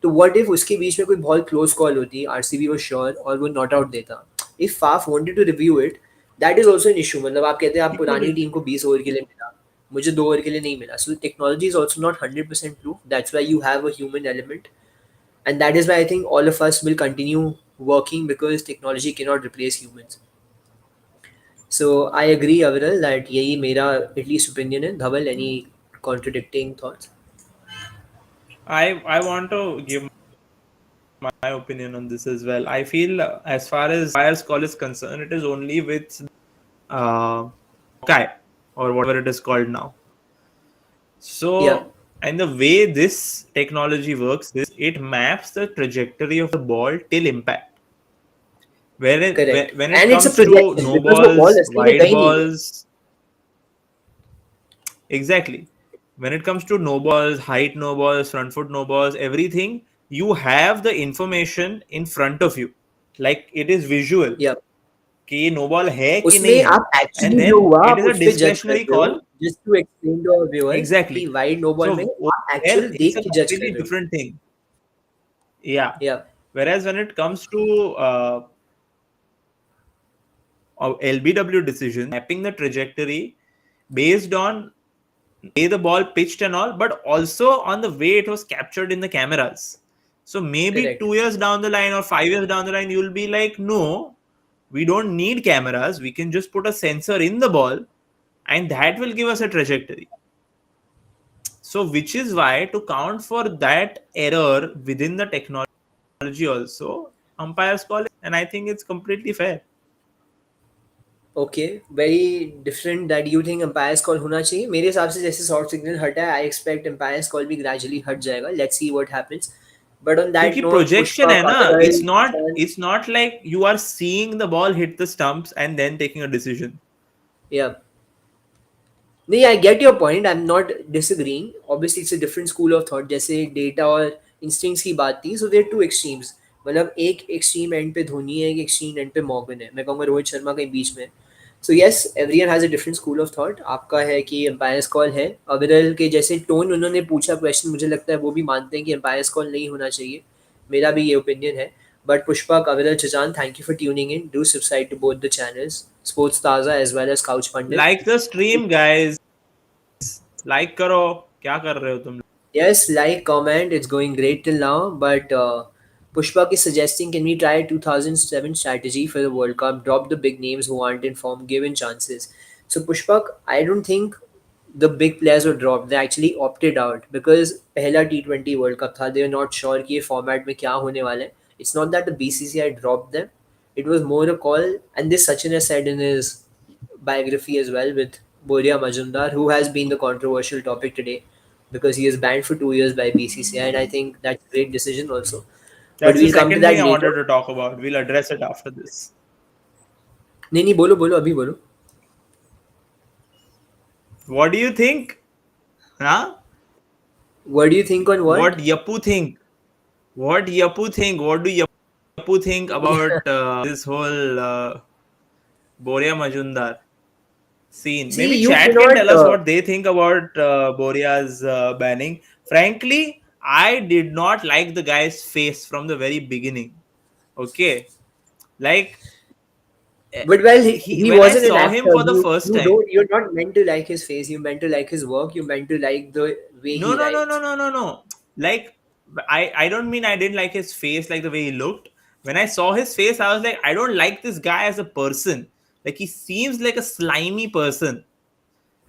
तो व्हाट इफ उसके बीच में कोई बहुत क्लोज कॉल होती, आरसीबी वो श्योर और वो नॉट आउट देता. If Faf wanted to review it, that is also an issue. मतलब आप कहते हैं आप He पुरानी couldn't. टीम को 20 ओवर के लिए मिला, मुझे 2 ओवर के लिए नहीं मिला. So technology is also not 100% proof. That's why you have a human element. And that is why I think all of us will continue working because technology cannot replace humans. So I agree, Aviral, that यही मेरा at least opinion है. Dhaval, any contradicting thoughts? I want to give my opinion on this as well. I feel as far as buyer's call is concerned, it is only with Kai or whatever it is called now. Yeah, So, and the way this technology works is it maps the trajectory of the ball till impact. correct. When it And it's a comes to projection no because वो ball balls, असली में wide कहीं नहीं गई. balls, exactly. When it comes to no balls, height no balls, front foot no balls, everything, you have the information in front of you. Like it is visual. Yeah. कि ये no ball है कि नहीं उसमें है. आप and actually जो then हुआ इट आप इज अ उस पे जज डिस्क्रेशनरी करते हो. Call. just to explain to our viewers कि Exactly. wide no ball So में over आप there, actual it's देख a के judge कर completely रहे हो. different thing. Yeah. Yeah, Whereas when it comes to LBW decisions, mapping the trajectory based on way the ball pitched and all, but also on the way it was captured in the cameras. So maybe correct. 2 years down the line or 5 years down the line, you'll be like, no, we don't need cameras. We can just put a sensor in the ball and that will give us a trajectory. So, which is why to count for that error within the technology also, umpires call it, and I think it's completely fair. Okay, very different that you think umpire's call होना चाहिए. मेरे हिसाब से जैसे short signal हटा है, I expect umpire's call भी gradually हट जाएगा. Let's see what happens. But on that क्योंकि नोट, प्रोजेक्शन पुष्पा है ना, अगर it's not like you are seeing the ball hit the stumps and then taking a decision. या नहीं, I get your point, I am not disagreeing. Obviously it's a different school of thought. जैसे data और instincts की बात थी, so there two extremes. मतलब एक extreme and पे धोनी है, एक एक्सट्रीम एंड पे मॉर्गन है. मैं कहूँगा रोहित शर्मा कहीं बीच में. So yes, everyone has a different school of thought. आपका है कि एम्पायर्स कॉल है. अविरल के जैसे टोन उन्होंने पूछा क्वेश्चन, मुझे लगता है वो भी मानते हैं कि एम्पायर्स कॉल नहीं होना चाहिए. मेरा भी ये ओपिनियन है. But Pushpak, Aviral, Chachan, thank you for tuning in. Do subscribe to both the channels, Sports Taaza as well as Couch Pundit. Like the stream guys, like करो. क्या कर रहे हो तुम? Yes, like, comment. It's going great till now. But Pushpak is suggesting, can we try a 2007 strategy for the World Cup? Drop the big names who aren't in form, given chances. So Pushpak, I don't think the big players were dropped. They actually opted out because पहला T20 World Cup था. They were not sure कि ये format में क्या होने वाला है. It's not that the BCCI dropped them. It was more a call, and this Sachin has said in his biography as well with Boria Majumdar, who has been the controversial topic today because he is banned for 2 years by BCCI, and I think that's a great decision also. But That's the we'll come to second that thing I later. wanted to talk about. We'll address it after this. नहीं नहीं, बोलो बोलो, अभी बोलो. What do you think? Huh? What do you think on what? What Yapu think? What Yapu think? What do Yapu think about this whole Boria Majumdar scene? See, Maybe you chat can cannot. tell us what they think about Boria's banning. Frankly, I did not like the guy's face from the very beginning. Okay, like eh, But well, he he when I wasn't an saw him actor. for the first You time. don't. You're not meant to like his face. You're meant to like his work. You're meant to like the way No, he no, no, no, writes. no, no, no. Like I don't mean I didn't like his face, like the way he looked. When I saw his face, I was like, I don't like this guy as a person. Like he seems like a slimy person.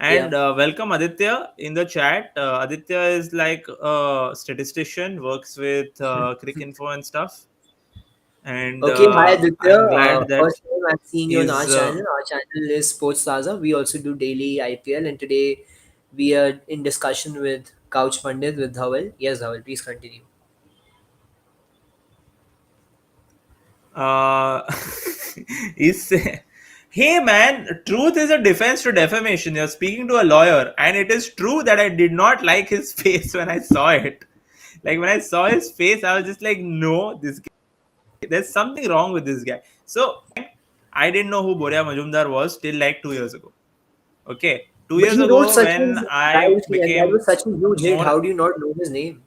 Yeah. And welcome Aditya in the chat. Aditya is like a statistician, works with Cricinfo and stuff. And Okay, hi Aditya. I'm glad that First time I'm seeing you on our he's channel. Our channel is Sports Taaza. We also do daily IPL, and today we are in discussion with Couch Pundit with Dhawal. Yes, Dhawal, please continue. uh, is hey man, truth is a defense to defamation. You're speaking to a lawyer, and it is true that I did not like his face when I saw it. Like when I saw his face, I was just like, no, this guy, there's something wrong with this guy. So I didn't know who Boria Majumdar was till like 2 years ago. Okay, two But years he wrote ago Sachin's when I biography, and that became was such a huge hit. more, How do you not know his name?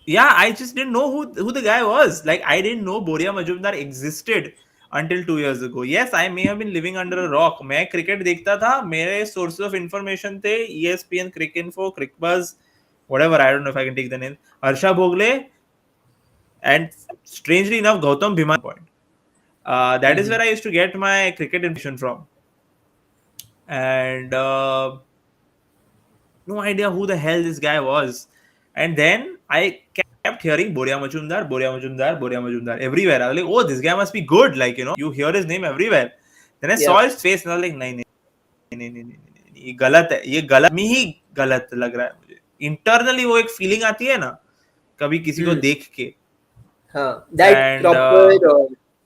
yeah, I just didn't know who the guy was. Like I didn't know Boria Majumdar existed until 2 years ago. Yes, I may have been living under a rock. मैं cricket देखता था, मेरे sources of information थे ESPN, Cricinfo, Crickbuzz, whatever. I don't know if I can take the name. Harsha Bhogle and strangely enough Gautam Bhiman point. That is Mm-hmm. where I used to get my cricket information from. And no idea who the hell this guy was. And then I kept hearing Boria Majumdar, Boria Majumdar, Boria Majumdar everywhere. I was like, oh, this guy must be good. Like, you hear his name everywhere. Then I Yeah. saw his face and I was like, नहीं नहीं नहीं नहीं नहीं नहीं, ये गलत है, ये गलत में ही गलत लग रहा है मुझे. इंटरनली वो एक फीलिंग आती है ना कभी किसी को Hmm. देख के. हाँ, that and proper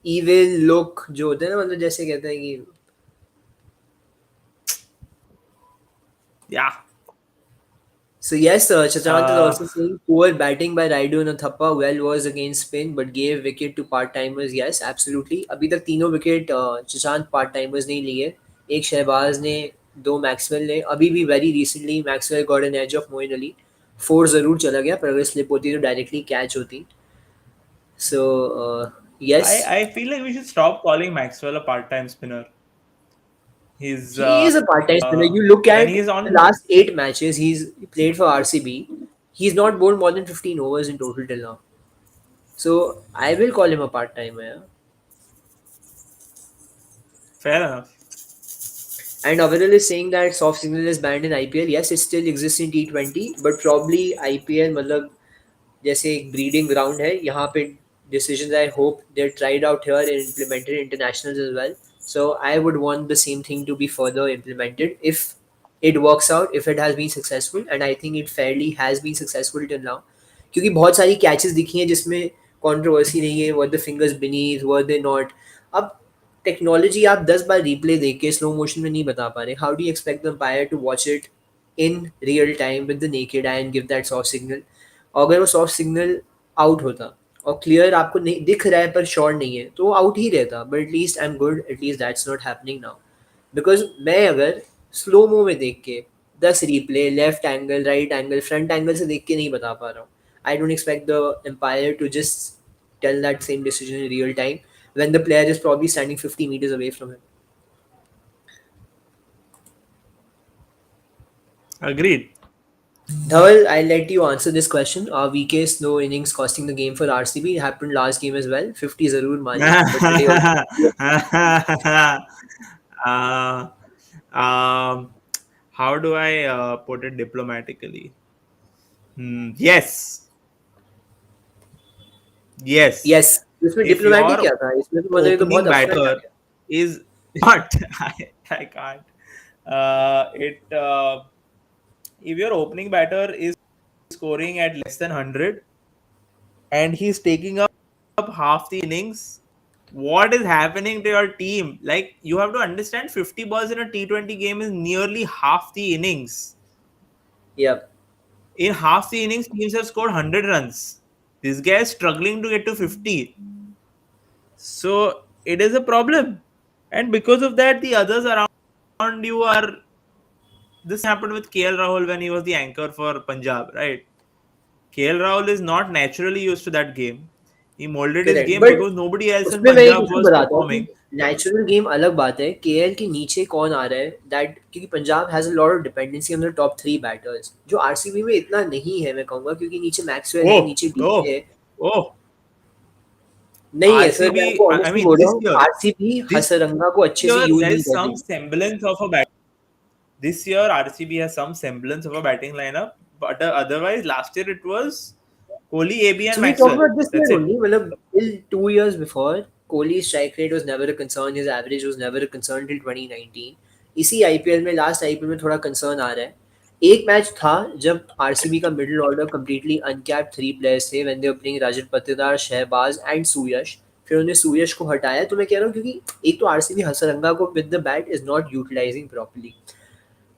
evil look जो होता है ना, मतलब जैसे कहते हैं कि. या So yes, Chachant is also saying poor batting by Raidu and Thappa. Well was against spin, but gave wicket to part timers. Yes, absolutely. अभी तक तीनों विकेट Chachant part timers ने ही लिए. एक शहबाज ने दो मैक्सवेल ने अभी भी very recently Maxwell got an edge off Moeen Ali, four ज़रूर चला गया पर अगर स्लिप होती तो डायरेक्टली कैच होती. So yes, I feel like we should stop calling Maxwell a part-time spinner. He's he is a part-time spinner. You look when at he's the on. last eight matches he's played for RCB. He's not bowled more than 15 overs in total till now. So I will call him a part-timer. Yeah. Fair enough. And Aviral is saying that soft signal is banned in IPL. Yes, it still exists in T20, but probably IPL मतलब जैसे एक breeding ground है यहाँ पे decisions I hope they're tried out here and implemented in internationals as well. So I would want the same thing to be further implemented if it works out, if it has been successful, and I think it fairly has been successful till now. क्योंकि बहुत सारी catches दिखी हैं जिसमें controversy नहीं है, were the fingers beneath, were they not. अब technology आप 10 बार रिप्ले देख के स्लो मोशन में नहीं बता पा रहे. How do expect the umpire to watch it in real time with the naked eye and give that soft signal? और अगर वो सॉफ्ट सिग्नल आउट होता और क्लियर आपको नहीं दिख रहा है पर श्योर नहीं है तो वो आउट ही रहता. But at least I am good, at least that's not happening now. Because मैं अगर स्लो मो में देख के 10 replay left angle right angle front angle से देख के नहीं बता पा रहा हूँ. I don't expect the umpire to just tell that same decision in real time when the player is probably standing 50 meters away from him. Agreed. Dhawal, I'll let you answer this question. Our weakest no innings costing the game for RCB happened last game as well. 50 zarur mari, but today also. uh, um, how do I put it diplomatically? Yes, yes. Yes, इसमें If diplomatic your क्या था? इसमें तो मतलब ये तो बहुत opening upfront आ batter गया. is not, I can't. It If your opening batter is scoring at less than 100 and he's taking up half the innings, what is happening to your team? Like, you have to understand, 50 balls in a T20 game is nearly half the innings. Yep. In half the innings, teams have scored 100 runs. This guy is struggling to get to 50. So it is a problem. And because of that, the others around you are. This happened with KL Rahul when he was the anchor for Punjab, right? KL Rahul is not naturally used to that game. He molded his correct. game but because nobody else in उसमें मैं एक Punjab issue was बताता हूँ कि performing. Natural game अलग बात है. KL के नीचे कौन आ रहा है दैट, क्योंकि Punjab has a lot of dependency on the top 3 batters जो आरसीबी में इतना नहीं है. मैं कहूंगा क्योंकि नीचे मैक्सवेल है, Oh, नीचे डीके oh, है. oh. नहीं है सर, मैं आपको RCB, I ऑनेस्टली mean, बोल रहा हूँ, आरसीबी this हसरंगा को अच्छे से year, यूज नहीं there's कर some रही. semblance of a bat. This year, RCB has some semblance of a batting lineup, but otherwise, last year it was Kohli, AB, and So we talk Maxwell. about this That's year it. only. Well, till 2 years before, Kohli's strike rate was never a concern. His average was never a concern till 2019. इसी IPL में, last IPL में थोड़ा concern आ रहा है. एक match था जब RCB का middle order completely uncapped 3 players थे when they were playing Rajat Patidar, Shahbaz and Suyash. फिर उन्हें सूयश को हटाया. तो मैं कह रहा हूँ क्योंकि एक तो आरसीबी हसरंगा को with the bat is not utilising properly.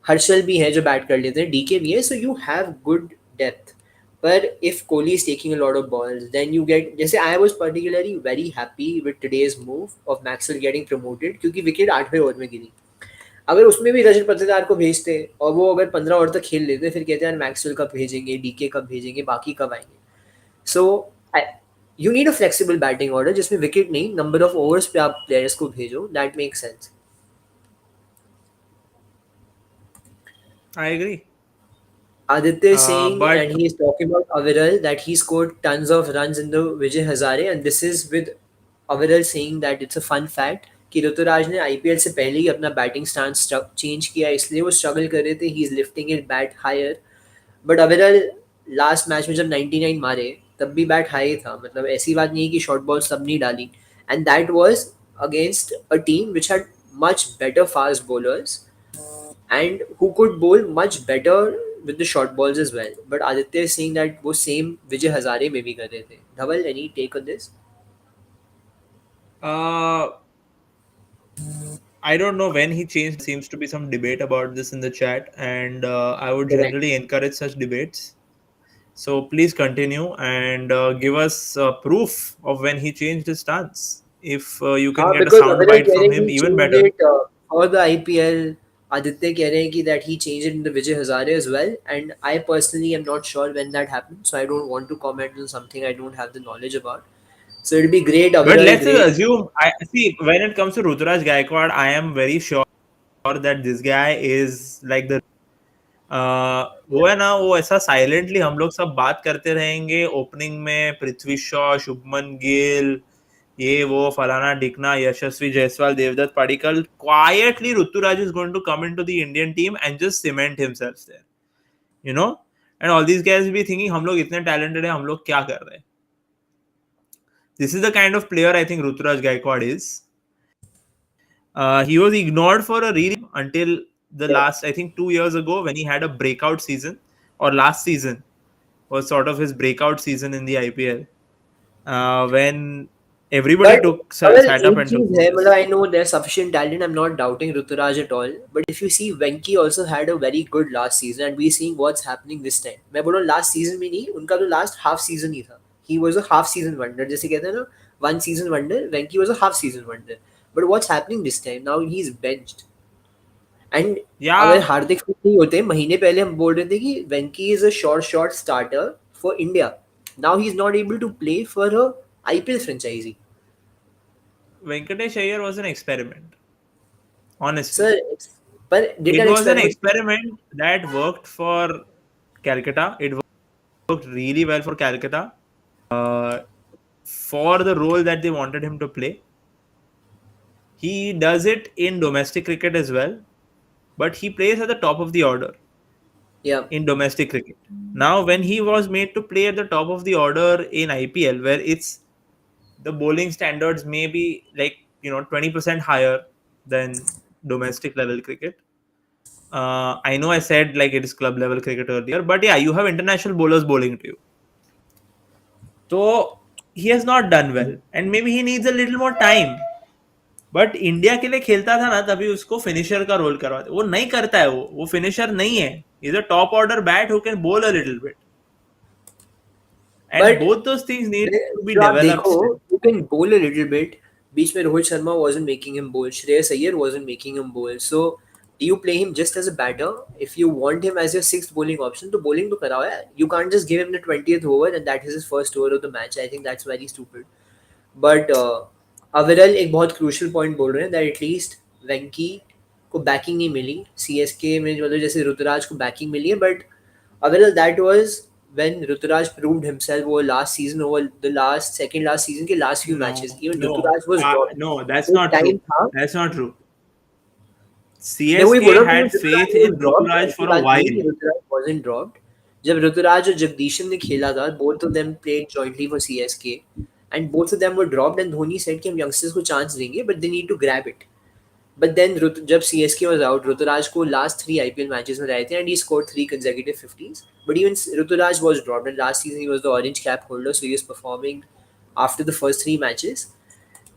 Harshal भी है जो बैट कर लेते हैं, डीके भी है, so you have good depth. पर if Kohli is taking a lot of balls then you get, जैसे I was particularly very happy with today's move of Maxwell getting promoted क्योंकि विकेट 8वें ओवर में गिरी. अगर उसमें भी रजत पत्तेदार को भेजते और वो अगर 15 ओवर तक खेल लेते फिर कहते हैं यार मैक्सवेल कब भेजेंगे, डीके कब भेजेंगे, बाकी कब आएंगे. So you need a flexible batting order जिसमें विकेट नहीं, नंबर ऑफ ओवर्स पे आप प्लेयर्स को भेजो. That make sense. I agree. Aditya is saying, and But he is talking about Aviral, that he scored tons of runs in the Vijay Hazare, and this is with Aviral saying that it's a fun fact कि ऋतुराज ने IPL से पहले ही अपना batting stance change किया, इसलिए वो struggle कर रहे थे. He is lifting it bat higher. But अविरल लास्ट मैच में जब 99 मारे तब भी बैट हाई था. मतलब ऐसी बात नहीं है कि शॉर्ट बॉल सब नहीं डाली. And that was against a team which had much better fast bowlers and who could bowl much better with the short balls as well. But Aditya is saying that वो same Vijay Hazare में भी कर रहे थे. Dhaval, any take on this? uh, I don't know when he changed. Seems to be some debate about this in the chat, and I would Correct. generally encourage such debates. So please continue and give us proof of when he changed his stance. If you can हाँ, get a because sound Aviral bite कह रहे from हैं him, he even changed better. it for the IPL Aditya कह रहे हैं कि that he changed it in the Vijay Hazare as well, and I personally am not sure when that happened, so I don't want to comment on something I don't have the knowledge about. So it'll be great, But overall let's just great. assume. I see when it comes to Ruturaj Gaikwad, I am very sure that this guy is like the वो है ना, वो ऐसा silently हम लोग सब बात करते रहेंगे ओपनिंग में, पृथ्वी शॉ, शुभमन गिल, ये वो फलाना ढिकना, यशस्वी Jaiswal, Devdutt Padikkal, quietly Ruturaj is going to come into the Indian team and just cement himself there, you know, and all these guys will be thinking हम लोग इतने talented है, हम लोग क्या कर रहे हैं. This is the kind of player I think Ruturaj Gaikwad is. He was ignored for a really until the Yeah. last, I think, 2 years ago when he had a breakout season, or last season was sort of his breakout season in the IPL, when everybody But took well, sat up एक and took चीज है, notice. मतलब I know there's sufficient talent. I'm not doubting Ruturaj at all. But if you see, Venki also had a very good last season, and we're seeing what's happening this time. मैं बोल रहा हूँ last season में नहीं, उनका तो last half season ही था. He was a half season wonder, जैसे कहते हैं ना, one season wonder. Venki was a half season wonder. But what's happening this time? Now he's benched. And अगर Yeah, हार्दिक फिट नहीं होते, महीने पहले हम बोल रहे थे कि Venky is a short starter for India. Now he is not able to play for a IPL franchise. Venkatesh Iyer was an experiment. Honestly, sir, पर did it an was an experiment. experiment that worked for Calcutta. It worked really well for Calcutta. Uh, for the role that they wanted him to play, he does it in domestic cricket as well, but he plays at the top of the order या. in domestic cricket. Now, when he was made to play at the top of the order in IPL, where it's the bowling standards may be like 20% higher than domestic level cricket. I know I said like it is club level cricket earlier, but yeah, you have international bowlers bowling to you. So he has not done well, and maybe he needs a little more time. But India के लिए खेलता था ना, तभी उसको finisher का role करवाते. वो नहीं करता है, वो फिनिशर नहीं है. Is a top order bat who can bowl a little bit, and but both those things need to be जो आप डेवलप्ड देखो, still. You can bowl a little bit. बीच में Rohit Sharma wasn't making him bowl, Shreyas Iyer wasn't making him bowl. So do you play him just as a batter? If you want him as your sixth bowling option, तो bowling तो कराओ यार. You can't just give him the 20th over and that is his first over of the match. I think that's very stupid. But अविरल एक बहुत crucial point बोल रहे हैं, दैट एटलीस्ट वेंकी को बैकिंग नहीं मिली सी एस के में, मतलब जैसे ऋतुराज को बैकिंग मिली है. बट अविरल, that was when Ruturaj proved himself over last season, over the last second last season के last few matches, No, even no, Ruturaj was dropped. no, that's एक not टाइम true. था. That's not true. मैं वही बोल CSK रहा हूँ कि had Rituraj faith was in dropped, Ruturaj ऐसी for a बात नहीं है while. कि ऋतुराज wasn't dropped. जब ऋतुराज और जगदीशन ने खेला था, both of them played jointly for CSK, and both of them were dropped, and Dhoni said कि हम youngsters को चांस देंगे, but they need to grab it. But then जब CSK was out, ऋतुराज को last three IPL matches में रहे थे, and he scored three consecutive 50s. But even Rituraj was dropped, and last season he was the orange cap holder, so he was performing after the first three matches.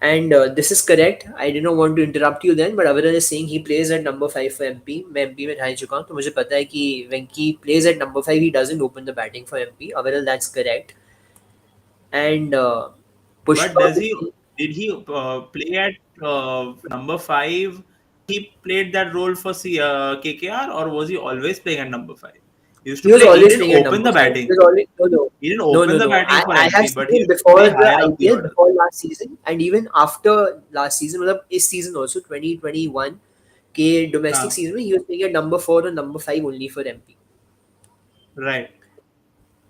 And this is correct. I did not want to interrupt you then, but Aviral is saying he plays at number 5 for MP. मैं MP में रह चुका हूँ, तो मुझे पता है कि when he plays at number 5, he doesn't open the batting for MP. Aviral, that's correct. And But Pushpa does is he saying, did he play at number five? He played that role for KKR, or was he always playing at number five? He used to he was play. He always didn't playing at open number the 5. He batting. was always, He didn't no, no, open the no. batting for I have MP, seen but he him used to before play the higher up the IPL, order. before last season, and even after last season, मतलब इस season also 2021 के domestic Huh. season में he was playing at number 4 or number 5 only for MP. Right.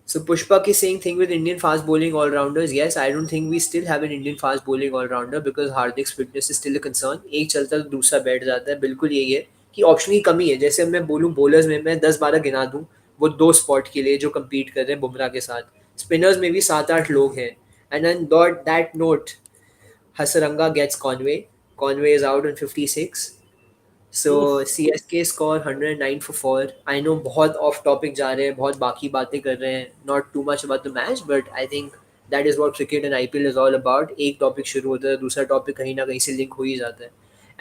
So Pushpak is saying thing with Indian fast bowling all rounders. Yes, I don't think we still have an Indian fast bowling all rounder because Hardik's fitness is still a concern. एक चलता तो दूसरा बैठ जाता है, बिल्कुल यही है कि ऑप्शन की कमी है. जैसे मैं बोलूँ बॉलर्स में मैं 10-12 गिना दूँ वो दो स्पॉट के लिए जो compete कर रहे हैं बुमराह के साथ. स्पिनर्स में भी 7-8 लोग हैं. And then that note, Hasaranga gets Conway. Conway is out on 56. So Oof. CSK score 109 for 4. I know बहुत off topic जा रहे हैं, बहुत बाकी बातें कर रहे हैं. Not too much about the match, but I think that is what cricket and IPL is all about. एक topic शुरू होता है, दूसरा topic कहीं ना कहीं से link हो ही जाता है.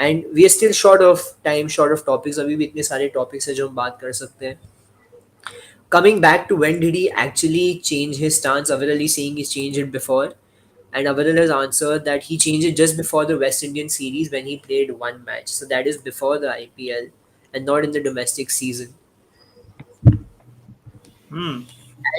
And we are still short of time, short of topics. अभी भी इतने सारे topics हैं जो हम बात कर सकते हैं. Coming back to when did he actually change his stance? Aviral is saying he's changed it before. And Aviral has answered that he changed it just before the West Indian series when he played one match. So that is before the IPL. and not in the domestic season. Hmm.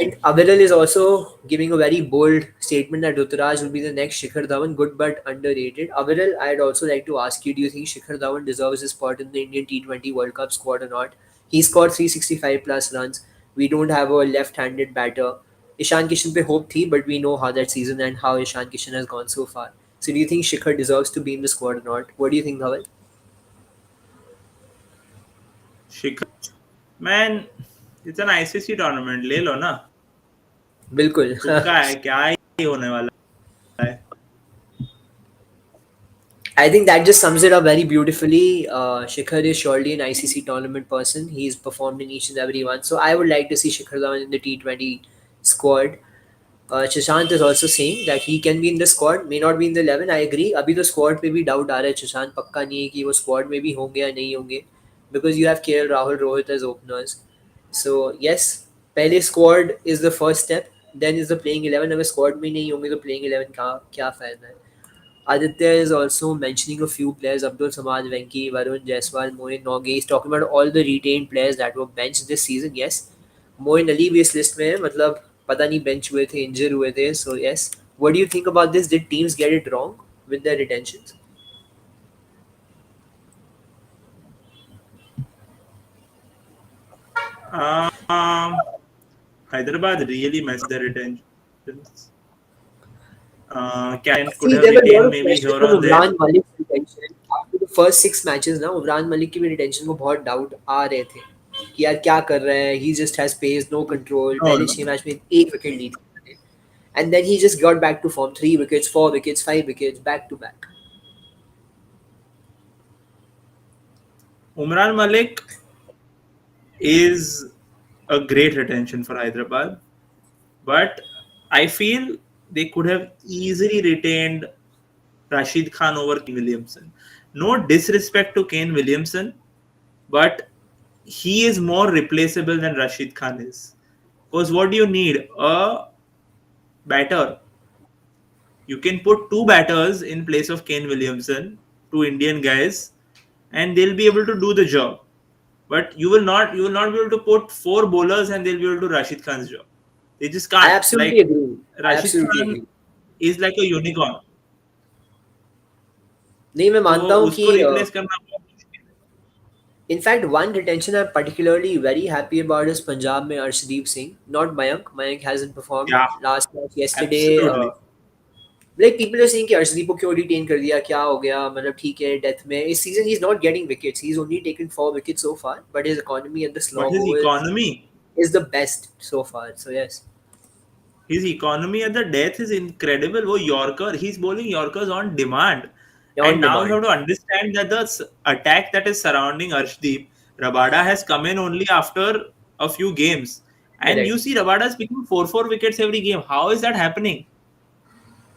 And Aviral is also giving a very bold statement that Ruturaj will be the next Shikhar Dhawan, good but underrated. Aviral, I'd also like to ask you, do you think Shikhar Dhawan deserves his spot in the Indian T20 World Cup squad or not? He scored 365 plus runs. We don't have a left-handed batter. Ishan Kishan pe hope thi, but we know how that season and how Ishan Kishan has gone so far. So do you think Shikhar deserves to be in the squad or not? What do you think, Dhawan? Shikhar man it's an ICC tournament ले लो ना बिल्कुल. तुक्का है क्या ही होने वाला है I think that just sums it up very beautifully. Shikhar is surely an ICC tournament person. He's performed in each and every one. So I would like to see Shikhar Dhawan in the T20 squad. Shashant is also saying that he can be in the squad, may not be in the 11. I agree. अभी तो squad पे भी doubt आ रहा है. Shashant पक्का नहीं है कि वो squad में भी होंगे या नहीं होंगे, because you have KL Rahul, Rohit as openers. So yes, पहले squad is the first step. Then is the playing 11. अगर squad में नहीं होंगे तो playing 11 का क्या फायदा है? Aditya is also mentioning a few players: Abdul Samad, Venki, Varun, Jaiswal, Moin, Noge. He's talking about all the retained players that were benched this season. Yes, Moin Ali भी इस list में है. मतलब पता नहीं bench हुए थे, injure हुए थे. So yes, what do you think about this? Did teams get it wrong with their retentions? um, Hyderabad really messed their retentions. Captain could See, have there were a lot retained of maybe questions here from or there. Imran Malik's retention after the first 6 matches. ना इमरान मलिक की भी retention को बहुत doubt आ रहे थे कि यार क्या कर रहा है. He just has pace, no control. No, पहले no. 6 मैच में एक विकेट ली थी, and then he just got back to form. 3 wickets, 4 wickets, 5 wickets, back to back. Umran Malik is a great retention for Hyderabad, but I feel they could have easily retained Rashid Khan over Kane Williamson. No disrespect to Kane Williamson, but he is more replaceable than Rashid Khan is. Because what do you need? A batter. You can put two batters in place of Kane Williamson, two Indian guys, and they'll be able to do the job. But you will not be able to put four bowlers and they'll be able to do Rashid Khan's job. They just I can't. absolutely Like agree. I Rashid absolutely Khan agree. is like a unicorn. नहीं, मैं तो मानता हूँ कि उसको replace करना बहुत मुश्किल है. In fact one retention I am particularly very happy about is Punjab में Arshdeep Singh, not Mayank. Mayank hasn't performed Yeah, last match yesterday. absolutely. Like people are saying कि अर्शदीप को क्यों retain कर दिया, क्या हो गया, मतलब ठीक है डेथ में. इस season he's not getting wickets. He's only taken 4 wickets so far, but his economy at the But slog overs is the best so far. So yes, his economy at the death is incredible. वो Yorker, he's bowling Yorkers on demand. on And now you demand. have to understand that the attack that is surrounding Arshdeep, Rabada has come in only after a few games. And you Correct. see Rabada is picking 4 wickets every game. How is that happening?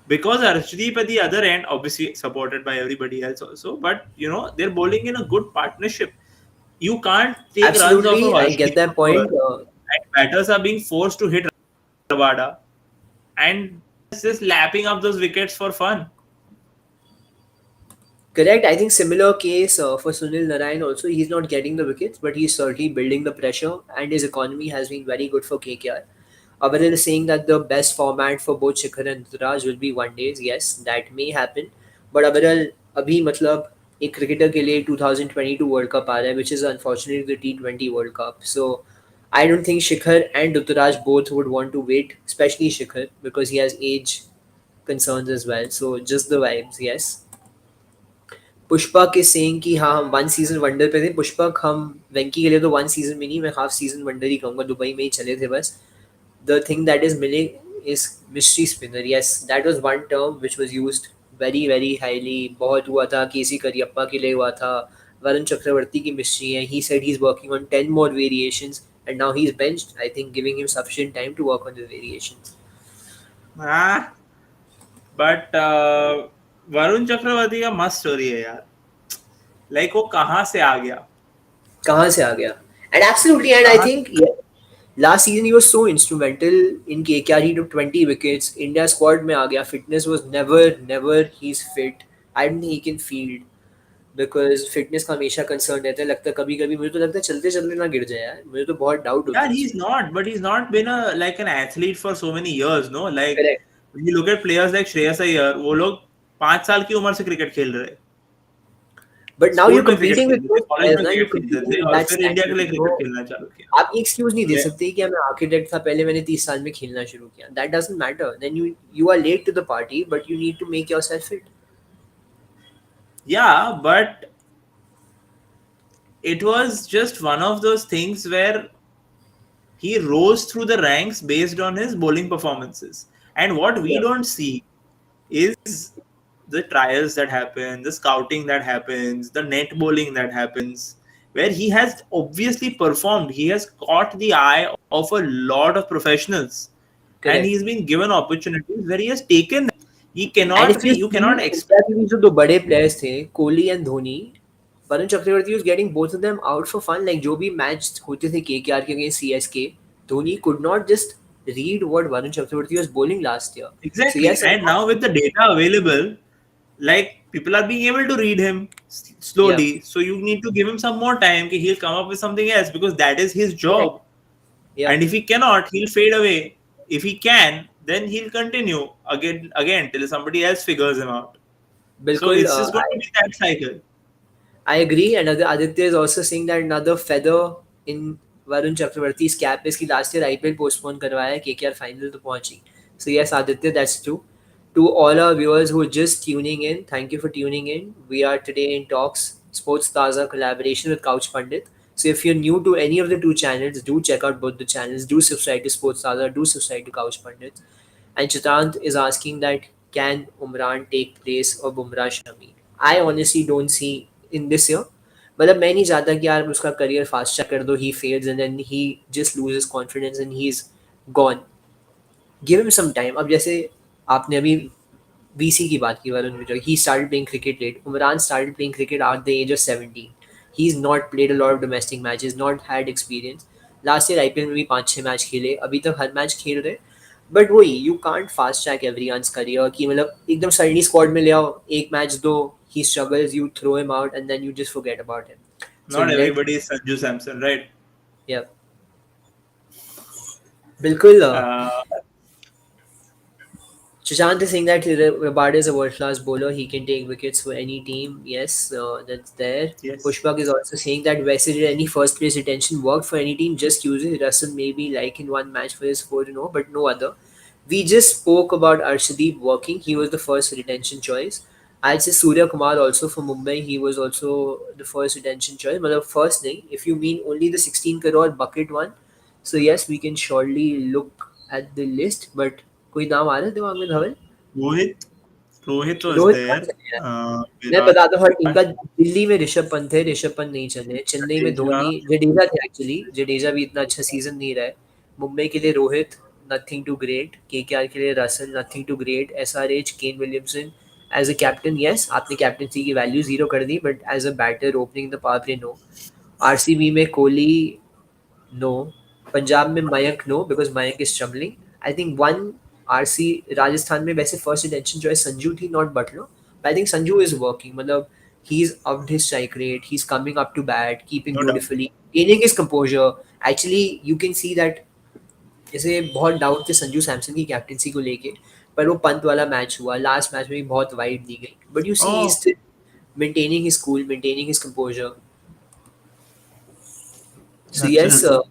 Because Arshdeep at the other end, obviously supported by everybody else also, but they're bowling in a good partnership. You can't take runs off of Absolutely, I get Arshdeep that over, point. and batters are being forced to hit Rabada, and it's just lapping up those wickets for fun. Correct. I think similar case for Sunil Narayan also. He's not getting the wickets, but he's certainly building the pressure, and his economy has been very good for KKR. Avaril is saying that the best format for both Shikhar and Ruturaj will be one days. Yes, that may happen. But Avaril, अभी मतलब एक cricketer के लिए 2022 World Cup आ रहा है, which is unfortunately the T20 World Cup. So I don't think Shikhar and Ruturaj both would want to wait, especially Shikhar because he has age concerns as well. So just the vibes, yes. Pushpak के saying कि हाँ हम one season wonder पे थे. पुष्पक हम वेंकी के लिए तो वन सीजन में नहीं, मैं हाफ सीजन वंडर ही कहूँगा. दुबई में ही चले थे बस. The thing that is milling is mystery spinner. Yes, that was one term which was used very very highly. बहुत हुआ था, केसी करियप्पा के लिए हुआ था. वरुण चक्रवर्ती की मिस्ट्री है. He said he is working on 10 more variations and now he is benched. I think giving him sufficient time to work on the variations. Ah, but Varun Chakravarthy का मस्त स्टोरी है यार. लाइक वो कहाँ से आ गया. कहाँ से आ गया? एंड एब्सोल्युटली, एंड आई कहाँ think last season he was so instrumental in KKR. He took 20 wickets. India squad में आ गया. Fitness was never. He's fit. I don't think he can field. Because fitness का हमेशा concern रहता है, लगता है कभी कभी मुझे तो लगता है चलते चलते ना गिर जाए यार, मुझे तो बहुत डाउट होता Yeah, है he's उसमें। not, but he's not been a like an athlete for so many years, no? Like correct. when you look at players like Shreyas Iyer, वो लोग 5 साल की उम्र से क्रिकेट खेल रहे हैं। बट नाउ स्कूल you're में क्रिकेट competing with खेलते थे, those कॉलेज players में ना, you're क्रिकेट खेलते competing थे with और that फिर इंडिया के standard, लिए तो क्रिकेट खेलना चालू किया। आप एक्सक्यूज नहीं दे Yeah, सकते कि मैं आर्किटेक्ट था पहले, मैंने 30 साल में खेलना शुरू किया, that doesn't matter, then you are late to the party but you need to make yourself fit. yeah, but it was just one of those things where he rose through the ranks based on his bowling performances. And what we Yeah, don't see is the trials that happen, the scouting that happens, the net bowling that happens, where he has obviously performed. He has caught the eye of a lot of professionals, and correct. he's been given opportunities where he has taken them. He And if cannot be. you You see cannot expect. India के भी जो दो बड़े players थे, Kohli and Dhoni, Varun Chakravarthy was getting both of them out for fun. Like जो भी match होते थे केकेआर के against CSK, Dhoni could not just read what Varun Chakravarti was bowling last year. So Exactly. yes, I'm And not. now with the data available, like people are being able to read him Yeah, slowly. So you need to give him some more time. Okay, he'll come up with something else because that is his correct. job. Yeah, And if he cannot, he'll fade away. If he can, then he'll continue again till somebody else figures him out. So बिल्कुल। it's just going to be that cycle. I agree. And Aditya is also saying that another feather in Varun Chakravarti's cap is कि last year IPL postpone करवाया, KKR final तो पहुंची. So yes, Aditya, that's true. To all our viewers who are just tuning in, thank you for tuning in. We are today in talks Sports Taaza collaboration with Couch Pundit. So if you're new to any of the two channels, do check out both the channels. Do subscribe to Sports Taaza. Do subscribe to Couch Pundit. And Chitrant is asking that can Umran take place of Bumrah Shami? I honestly don't see in this year. मतलब मैं नहीं चाहता कि यार उसका career fast track कर दो, he fails and then he just loses confidence and he is gone. Give him some time. अब जैसे आपने अभी VC की बात की, Varun Vijay, he started playing cricket late. Umran started playing cricket at the age of 17. He's not played a lot of domestic matches, not had experience. Last year IPL में भी 5-6 match खेले, अभी तक हर मैच खेल रहे। बट वही, you can't fast track everyone's career कि मतलब एकदम सडनली स्क्वाड में ले आओ, एक मैच दो, he struggles, you throw him out and then you just forget about him. So Not late, everybody is Sanju Samson, right? या बिल्कुल। Uh, Sushant is saying that Rabada is a world class bowler. He can take wickets for any team. Yes, that's there. yes. Pushpak is also saying that Wesley did any first place retention work for any team. Just use it. Russell maybe like in one match for his 4-0, but no other. We just spoke about Arshdeep working. He was the first retention choice. I'd say Surya Kumar also for Mumbai. He was also the first retention choice. But the first thing, if you mean only the 16 crore bucket one, so yes, we can surely look at the list. But कोई नाम आ रहा है दिमाग में धवल? Rohit. Rohit was Rohit कहाँ there. चले यार? मैं Virat. बताता हूँ हर टीम का। दिल्ली में ऋषभ पंत है, ऋषभ पंत नहीं चले। चेन्नई में Jadeja. धोनी, जडेजा थे एक्चुअली, जडेजा भी इतना अच्छा सीजन नहीं रहा है। मुंबई के लिए Rohit, nothing too great. KKR के लिए Russell, nothing too great. SRH Kane Williamson as a captain, yes आपने कैप्टनसी की वैल्यू जीरो कर दी, but as a batter opening the power play no. RCB में कोहली, नो। पंजाब में Mayank, no because Mayank is struggling. I think one RC, Rajasthan में वैसे first intention जो है संजू थी, not Butler. I think Sanju is working, मतलब he is up his strike rate, he is coming up to bat, keeping No doubt. Beautifully, gaining his composure. Actually you can see that जैसे बहुत doubt थे संजू सैमसन की captaincy को लेके, पर वो पंत वाला मैच हुआ, लास्ट मैच में भी बहुत वाइड दी गई, but you see he Oh, still maintaining his cool, maintaining his composure. So yes, absolutely.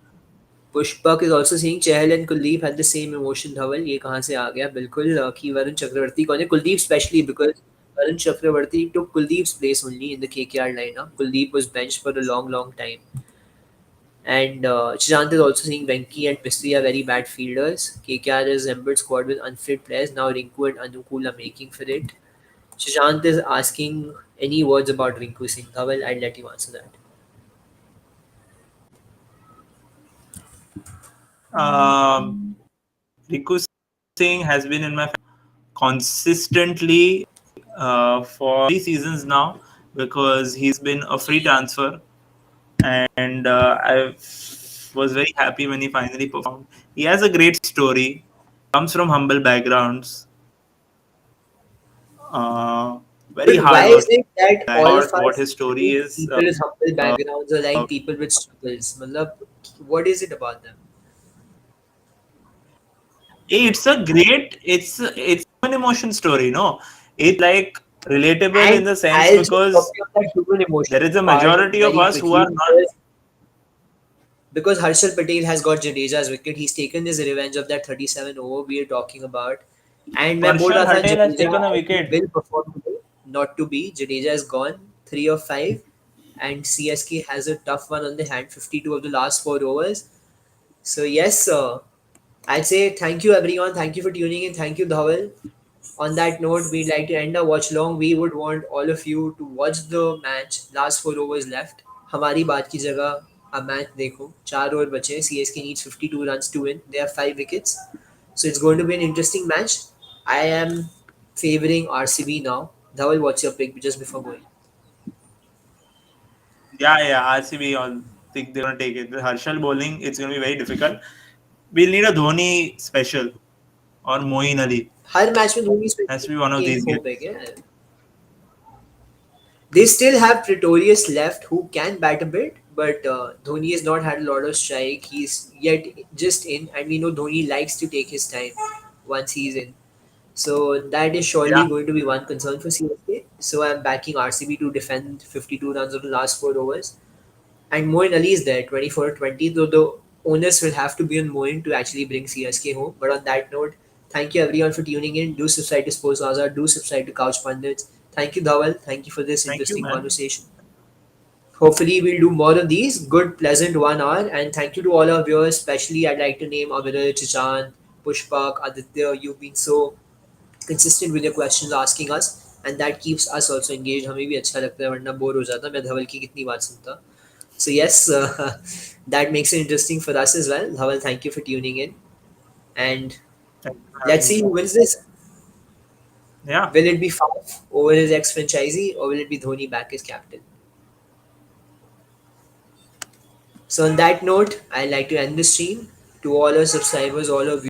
Pushpak is also seeing Chahal and Kuldeep had the same emotion. Dhawal ये कहाँ से आ गया? बिल्कुल कि वरुण चक्रवर्ती कौन है? Kuldeep specially because Varun Chakravarthy took Kuldeep's place only in the KKR lineup. Kuldeep was benched for a long, long time. And Chirant is also saying Venki and Mistry are very bad fielders. KKR is embedded squad with unfit players. Now Rinku and Anukul are making for it. Shishant is asking any words about Rinku Singh. Dhawal, I'll let you answer that. Riku Singh has been in my consistently for 3 seasons now because he's been a free transfer, and I was very happy when he finally performed. He has a great story, comes from humble backgrounds. Uh, very But why is hardworking it that guy. all of What us his story like is. people with humble backgrounds or like people with struggles? Matlab, what is it about them? It's a great. It's an emotion story. No, it's like relatable in And the sense I'll just talk because about that human emotion there is a part majority of very us who are quickly not. because Harshal Patel has got Jadeja's wicket. He's taken his revenge of that 37 over we are talking about. And मैं बोल Parshal रहा था Patel has Jadeja taken a I think wicket. will perform today. Not to be. Jadeja is gone. 3 of 5. And CSK has a tough one on the hand. 52 of the last 4 overs. So yes, I'd say thank you everyone. Thank you for tuning in. Thank you Dhawal. On that note, we'd like to end our watch long. We would want all of you to watch the match. Last 4 overs left. हमारी बात की जगह अब match देखो 4 over बचे सी S के needs 52 runs to win. They have 5 wickets, so it's going to be an interesting match. I am favoring RCB now. Dhawal, what's your pick just before going? Yeah, RCB. I think they're gonna take it. The Harshal bowling, it's gonna be very difficult. We'll need a Dhoni special or Moeen Ali. हर match में Dhoni Has to special be one of एक these guys. Hope है क्या? They still have Pretorius left who can bat a bit, but Dhoni has not had a lot of strike. He's yet just in, and we know Dhoni likes to take his time once he's in. So that is surely Yeah, going to be one concern for CSK. So I'm backing RCB to defend 52 runs of the last 4 overs. And Moin Ali is there, 24-20, though the owners will have to be on Moin to actually bring CSK home. But on that note, thank you everyone for tuning in. Do subscribe to Sports Taaza, do subscribe to Couch Pundits. Thank you, Dhawal. Thank you for this thank you, interesting man. conversation. Hopefully, we'll do more of these. Good, pleasant 1 hour. And thank you to all our viewers, especially I'd like to name Aviral, Chichan, Pushpak, Aditya. You've been so consistent with your questions asking us, and that keeps us also engaged. हमें भी अच्छा लगता है वरना bore हो जाता मैं धवल की कितनी बात सुनता. So yes, that makes it interesting for us as well. Dhawal, thank you for tuning in, and Thank you for let's having see me. who wins this. Yeah, Will it be Faf over his ex-franchisee, or will it be Dhoni back as captain? So on that note, I'd like to end the stream. To all our subscribers, all our